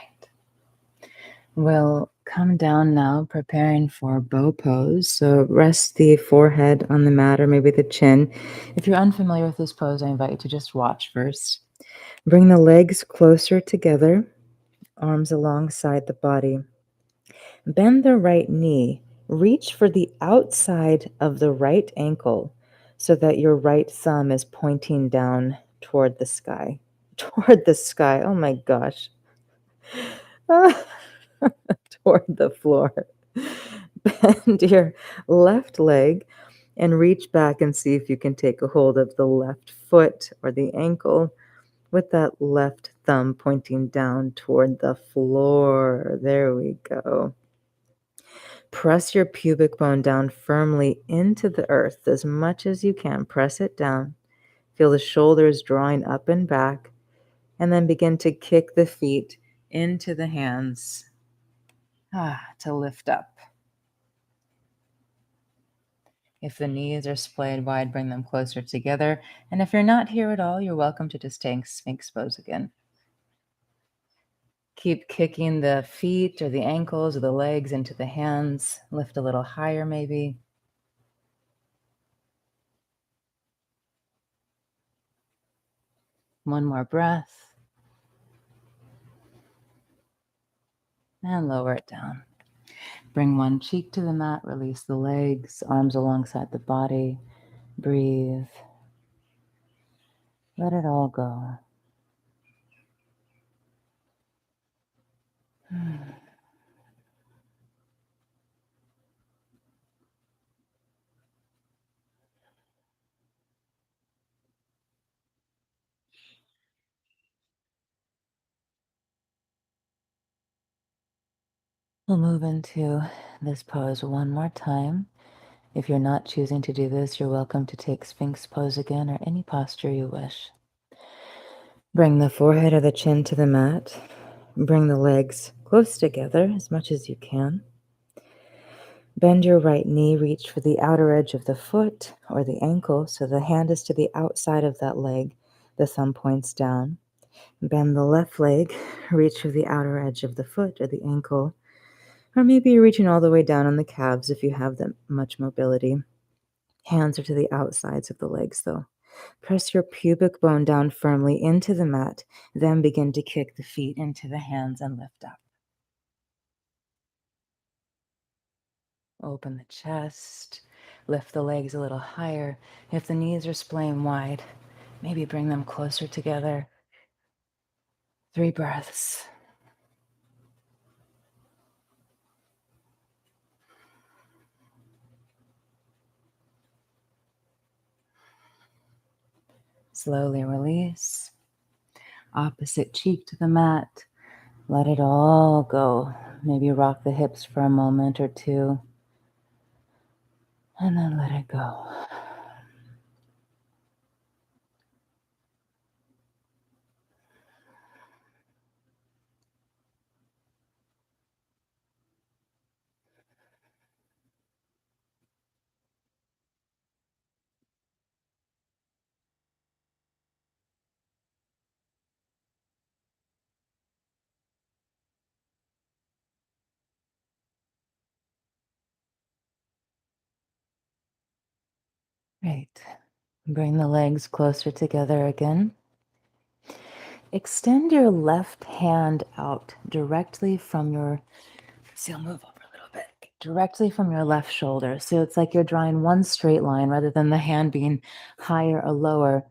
We'll come down now, preparing for bow pose. So rest the forehead on the mat or maybe the chin. If you're unfamiliar with this pose, I invite you to just watch first. Bring the legs closer together, arms alongside the body. Bend the right knee. Reach for the outside of the right ankle so that your right thumb is pointing down toward the sky. Toward the sky. Oh my gosh. Toward the floor. Bend your left leg and reach back and see if you can take a hold of the left foot or the ankle with that left thumb pointing down toward the floor. There we go. Press your pubic bone down firmly into the earth as much as you can. Press it down. Feel the shoulders drawing up and back, and then begin to kick the feet into the hands to lift up. If the knees are splayed wide, bring them closer together. And if you're not here at all, you're welcome to just stay in Sphinx pose again. Keep kicking the feet or the ankles or the legs into the hands. Lift a little higher, maybe. One more breath. And lower it down. Bring one cheek to the mat. Release the legs, arms alongside the body. Breathe. Let it all go. We'll move into this pose one more time. If you're not choosing to do this, you're welcome to take Sphinx pose again or any posture you wish. Bring the forehead or the chin to the mat. Bring the legs close together as much as you can. Bend your right knee, reach for the outer edge of the foot or the ankle so the hand is to the outside of that leg. The thumb points down. Bend the left leg, reach for the outer edge of the foot or the ankle, or maybe you're reaching all the way down on the calves if you have that much mobility. Hands are to the outsides of the legs though. Press your pubic bone down firmly into the mat, then begin to kick the feet into the hands and lift up. Open the chest, lift the legs a little higher. If the knees are splaying wide, maybe bring them closer together. 3 breaths. Slowly release. Opposite cheek to the mat. Let it all go. Maybe rock the hips for a moment or two. And then let it go. Great. Bring the legs closer together again. Extend your left hand out directly from your, see, I'll move over a little bit, directly from your left shoulder. So it's like you're drawing one straight line rather than the hand being higher or lower.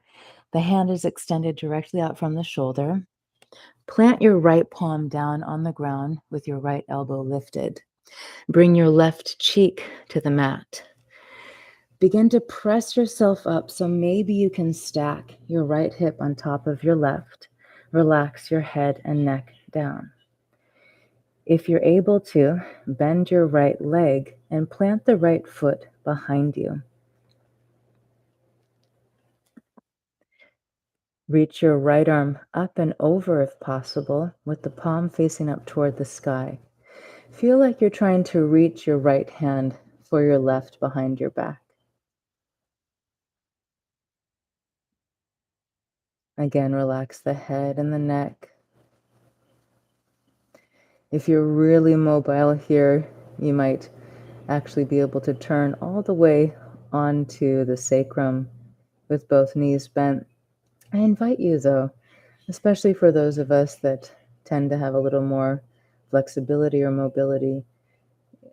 The hand is extended directly out from the shoulder. Plant your right palm down on the ground with your right elbow lifted. Bring your left cheek to the mat. Begin to press yourself up so maybe you can stack your right hip on top of your left. Relax your head and neck down. If you're able to, bend your right leg and plant the right foot behind you. Reach your right arm up and over if possible, with the palm facing up toward the sky. Feel like you're trying to reach your right hand for your left behind your back. Again, relax the head and the neck. If you're really mobile here, you might actually be able to turn all the way onto the sacrum with both knees bent. I invite you, though, especially for those of us that tend to have a little more flexibility or mobility,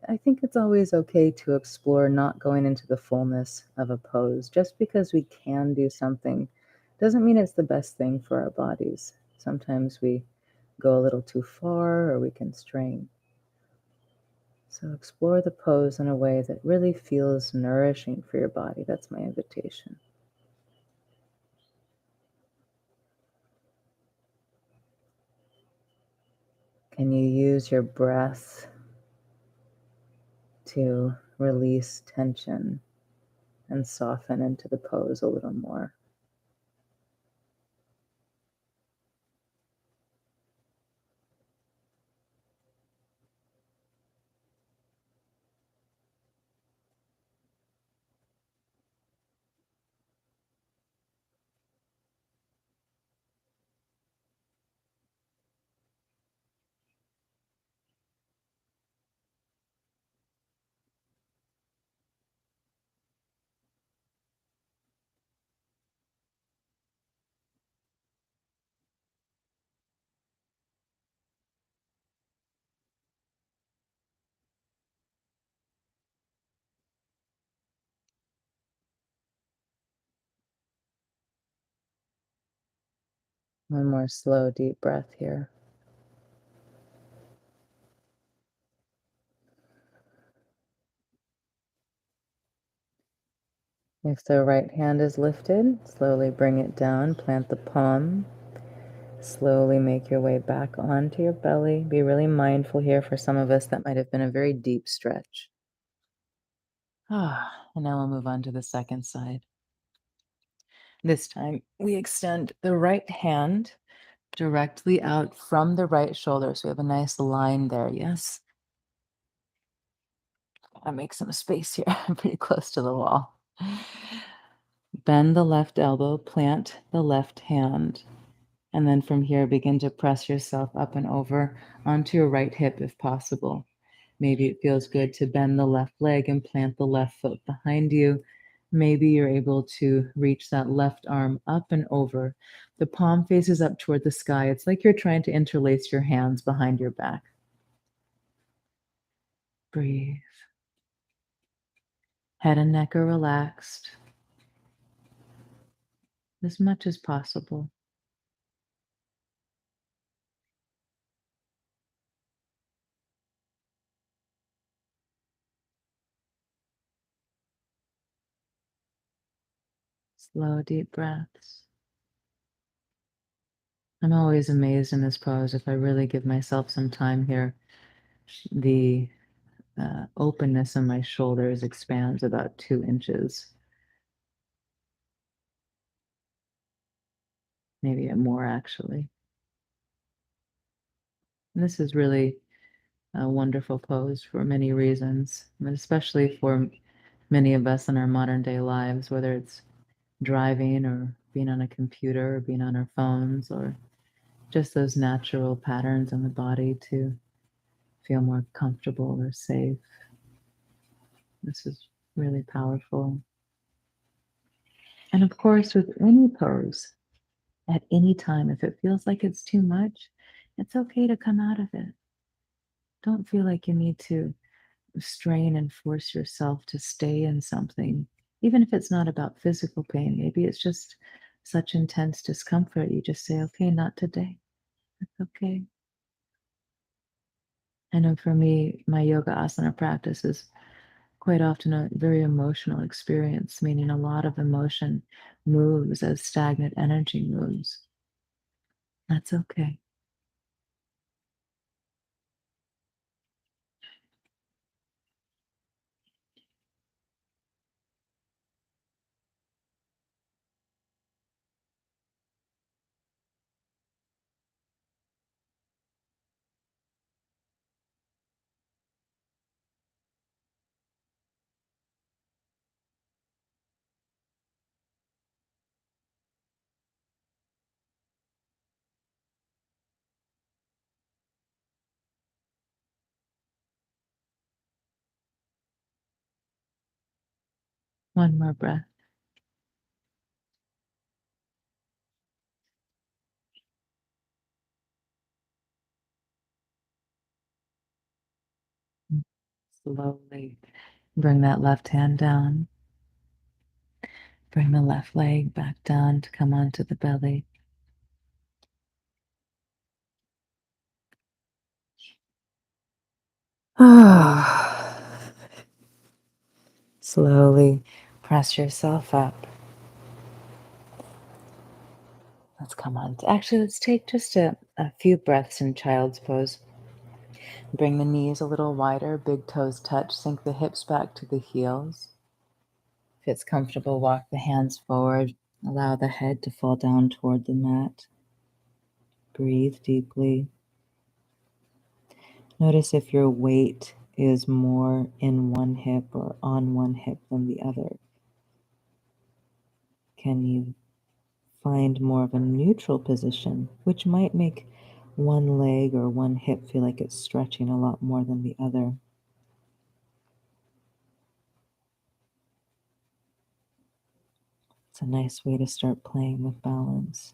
I think it's always okay to explore not going into the fullness of a pose. Just because we can do something doesn't mean it's the best thing for our bodies. Sometimes we go a little too far or we can strain. So explore the pose in a way that really feels nourishing for your body. That's my invitation. Can you use your breath to release tension and soften into the pose a little more? One more slow, deep breath here. If the right hand is lifted, slowly bring it down, plant the palm. Slowly make your way back onto your belly. Be really mindful here. For some of us, that might have been a very deep stretch. And now we'll move on to the second side. This time, we extend the right hand directly out from the right shoulder. So we have a nice line there. Yes. I make some space here. I'm pretty close to the wall. Bend the left elbow, plant the left hand. And then from here, begin to press yourself up and over onto your right hip if possible. Maybe it feels good to bend the left leg and plant the left foot behind you. Maybe you're able to reach that left arm up and over. The palm faces up toward the sky. It's like you're trying to interlace your hands behind your back. Breathe. Head and neck are relaxed as much as possible. Slow, deep breaths. I'm always amazed in this pose. If I really give myself some time here, the openness in my shoulders expands about 2 inches, maybe more actually. And this is really a wonderful pose for many reasons, but especially for many of us in our modern day lives, whether it's driving or being on a computer or being on our phones or just those natural patterns in the body to feel more comfortable or safe. This is really powerful. And of course, with any pose, at any time, if it feels like it's too much, it's okay to come out of it. Don't feel like you need to strain and force yourself to stay in something, even if it's not about physical pain. Maybe it's just such intense discomfort. You just say, okay, not today. It's okay. I know for me, my yoga asana practice is quite often a very emotional experience, meaning a lot of emotion moves as stagnant energy moves. That's okay. One more breath. Slowly bring that left hand down. Bring the left leg back down to come onto the belly. Slowly press yourself up. Let's come on. Actually, let's take just a few breaths in child's pose. Bring the knees a little wider, big toes touch, sink the hips back to the heels. If it's comfortable, walk the hands forward. Allow the head to fall down toward the mat. Breathe deeply. Notice if your weight is more in one hip or on one hip than the other. Can you find more of a neutral position, which might make one leg or one hip feel like it's stretching a lot more than the other? It's a nice way to start playing with balance.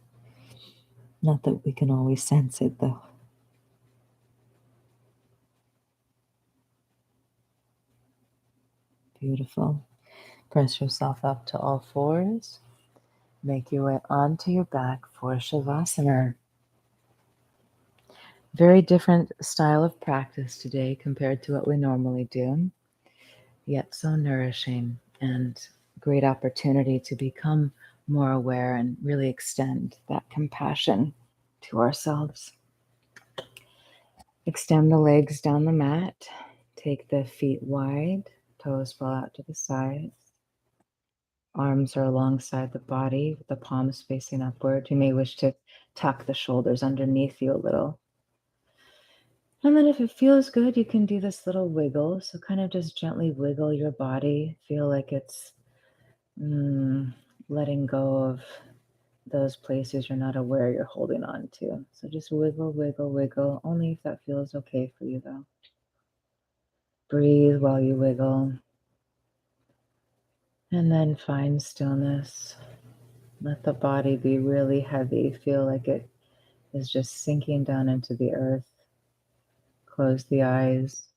Not that we can always sense it, though. Beautiful. Press yourself up to all fours. Make your way onto your back for Shavasana. Very different style of practice today compared to what we normally do, yet so nourishing and great opportunity to become more aware and really extend that compassion to ourselves. Extend the legs down the mat. Take the feet wide, toes fall out to the sides. Arms are alongside the body with the palms facing upward. You may wish to tuck the shoulders underneath you a little. And then if it feels good, you can do this little wiggle. So kind of just gently wiggle your body. Feel like it's letting go of those places you're not aware you're holding on to. So just wiggle, wiggle, wiggle. Only if that feels okay for you, though. Breathe while you wiggle. And then find stillness. Let the body be really heavy. Feel like it is just sinking down into the earth. Close the eyes.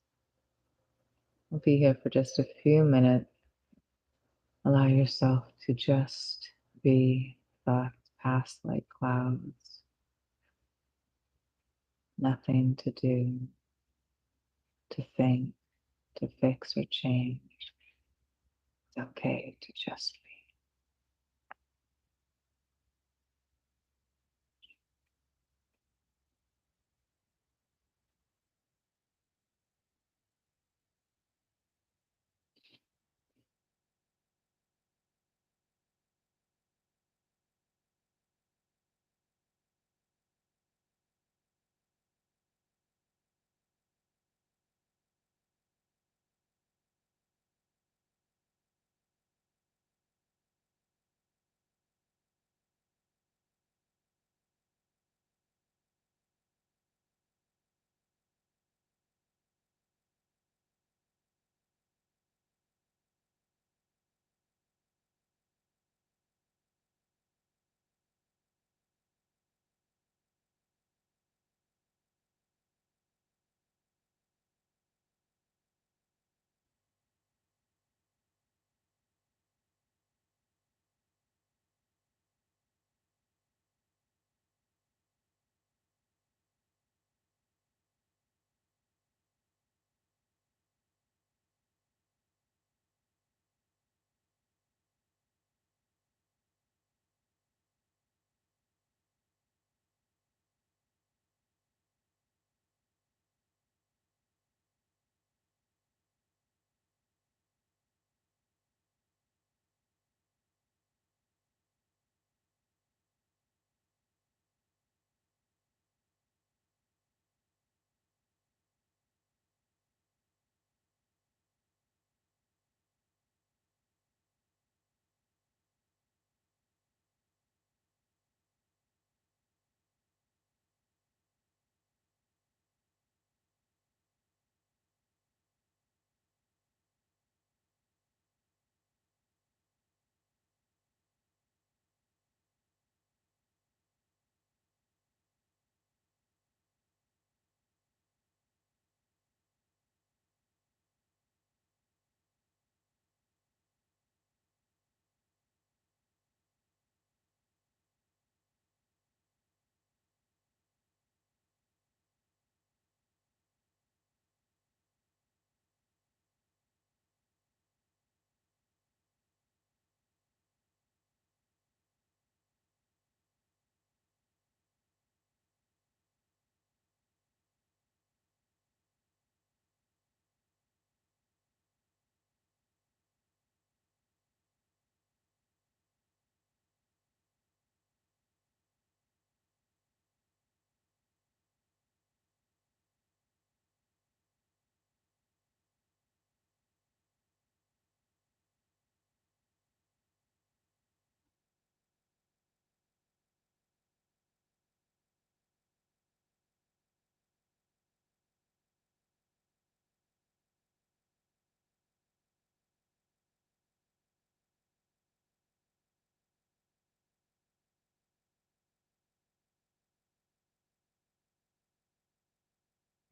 We'll be here for just a few minutes. Allow yourself to just be. Thoughts pass like clouds. Nothing to do, to think, to fix or change. It's okay to just be.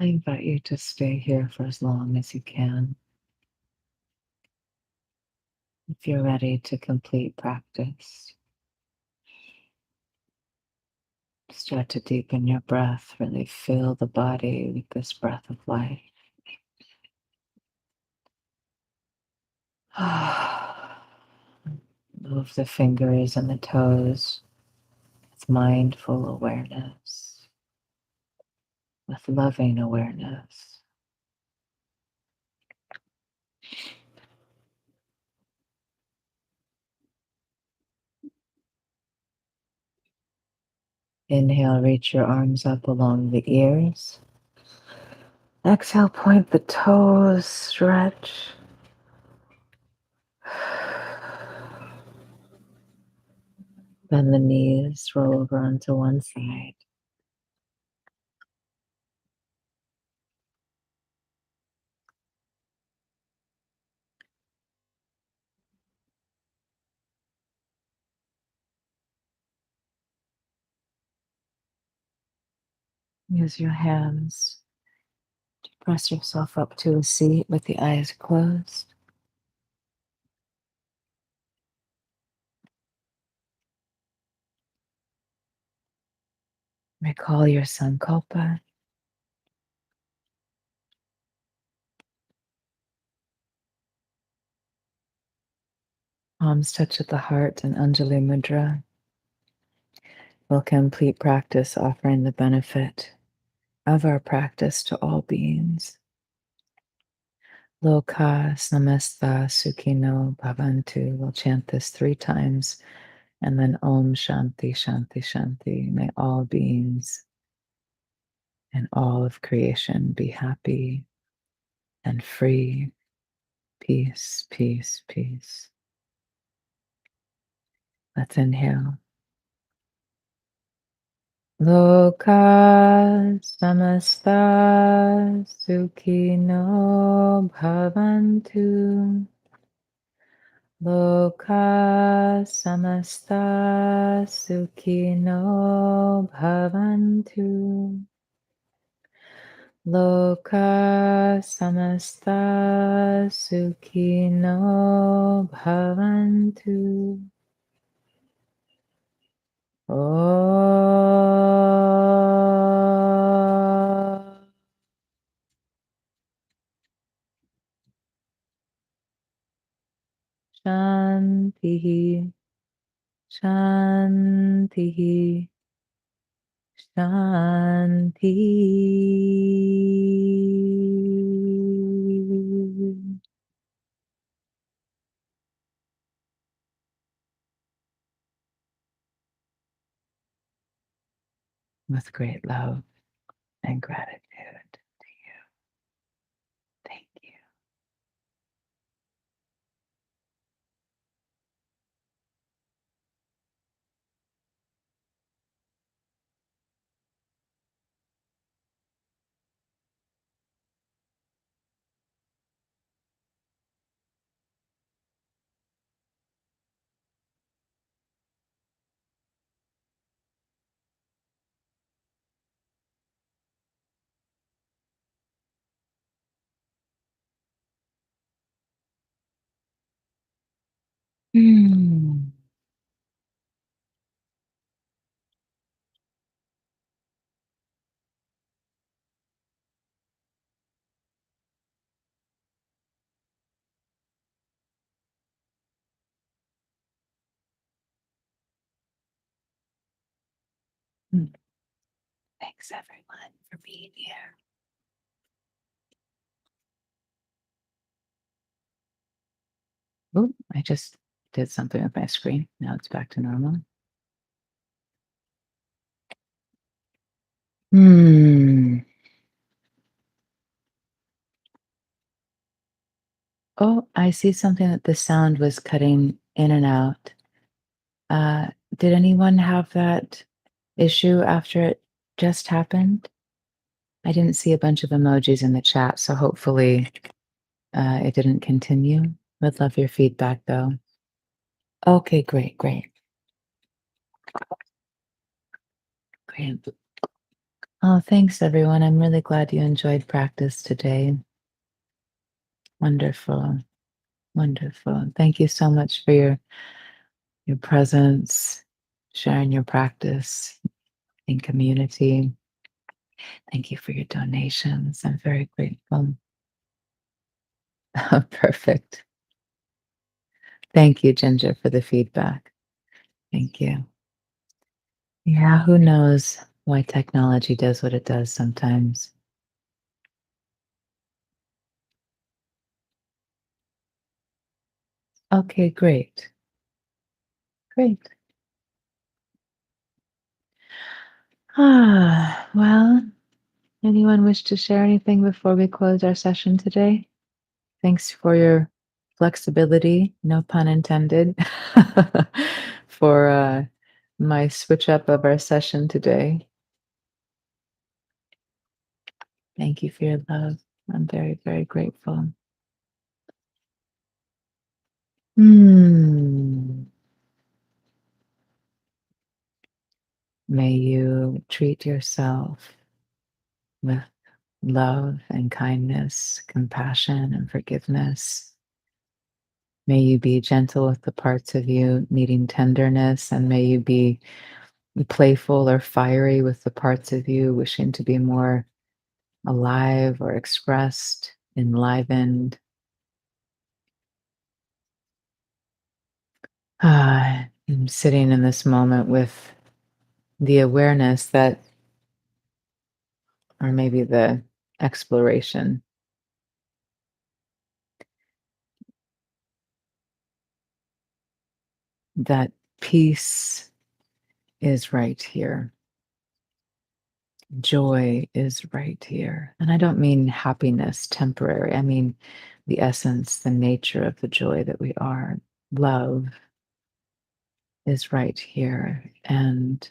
I invite you to stay here for as long as you can. If you're ready to complete practice, start to deepen your breath. Really fill the body with this breath of life. Move the fingers and the toes with mindful awareness, with loving awareness. Inhale, reach your arms up along the ears. Exhale, point the toes, stretch. Bend the knees, roll over onto one side. Use your hands to press yourself up to a seat with the eyes closed. Recall your sankalpa. Palms touch at the heart and Anjali Mudra. We'll complete practice offering the benefit of our practice to all beings. Loka samasta sukhino bhavantu. We'll chant this 3 times and then Om Shanti Shanti Shanti. May all beings and all of creation be happy and free. Peace, peace, peace. Let's inhale. Loka samasta sukhino bhavantu. Loka samasta sukhino bhavantu. Loka samasta sukhino bhavantu. Om Shanti, Shanti, Shanti. With great love and gratitude to you. Thank you. Hmm. Thanks everyone for being here. Oh, I just did something with my screen. Now it's back to normal. Hmm. Oh, I see something that the sound was cutting in and out. Uh, did anyone have that issue after it just happened? I didn't see a bunch of emojis in the chat, so hopefully it didn't continue. Would love your feedback though. Okay, great, great, great. Oh, thanks, everyone. I'm really glad you enjoyed practice today. Wonderful. Wonderful. Thank you so much for your presence, sharing your practice in community. Thank you for your donations. I'm very grateful. Perfect. Thank you, Ginger, for the feedback. Thank you. Yeah, who knows why technology does what it does sometimes. Okay, great. Great. Well, anyone wish to share anything before we close our session today? Thanks for your flexibility, no pun intended, for my switch up of our session today. Thank you for your love. I'm very, very grateful. Hmm. May you treat yourself with love and kindness, compassion and forgiveness. May you be gentle with the parts of you needing tenderness, and may you be playful or fiery with the parts of you wishing to be more alive or expressed, enlivened. I'm sitting in this moment with the awareness that, or maybe the exploration, that peace is right here. Joy is right here. And I don't mean happiness temporary. I mean the essence, the nature of the joy that we are. Love is right here. And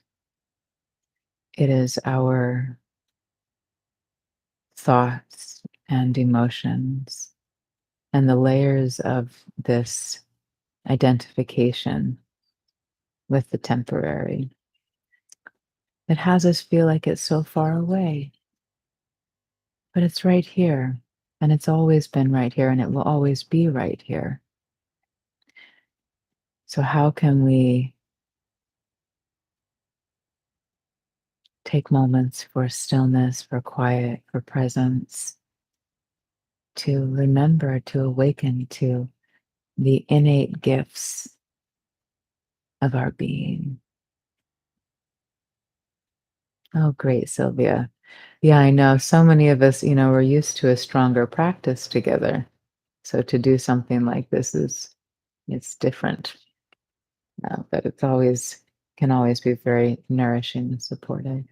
it is our thoughts and emotions and the layers of this identification with the temporary that has us feel like it's so far away. But it's right here. And it's always been right here. And it will always be right here. So, how can we take moments for stillness, for quiet, for presence, to remember, to awaken to the innate gifts of our being? Oh, great, Sylvia. Yeah, I know. So many of us, we're used to a stronger practice together. So to do something like this it's different, but it's always can always be very nourishing and supportive.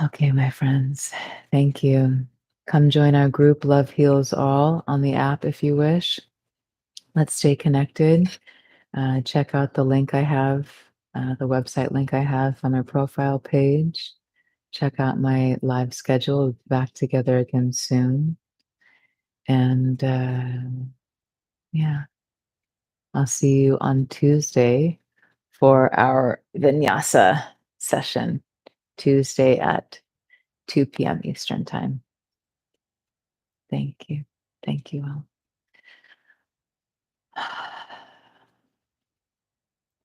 Okay, my friends, thank you. Come join our group, Love Heals All, on the app if you wish. Let's stay connected. Check out the link I have, the website link I have on our profile page. Check out my live schedule. We'll be back together again soon. And yeah, I'll see you on Tuesday for our vinyasa session, Tuesday at 2 p.m. Eastern Time. Thank you. Thank you all.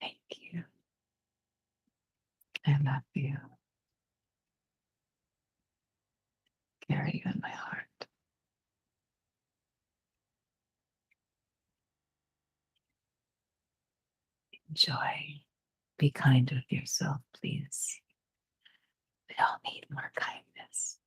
Thank you. I love you. Carry you in my heart. Enjoy. Be kind with yourself, please. We all need more kindness.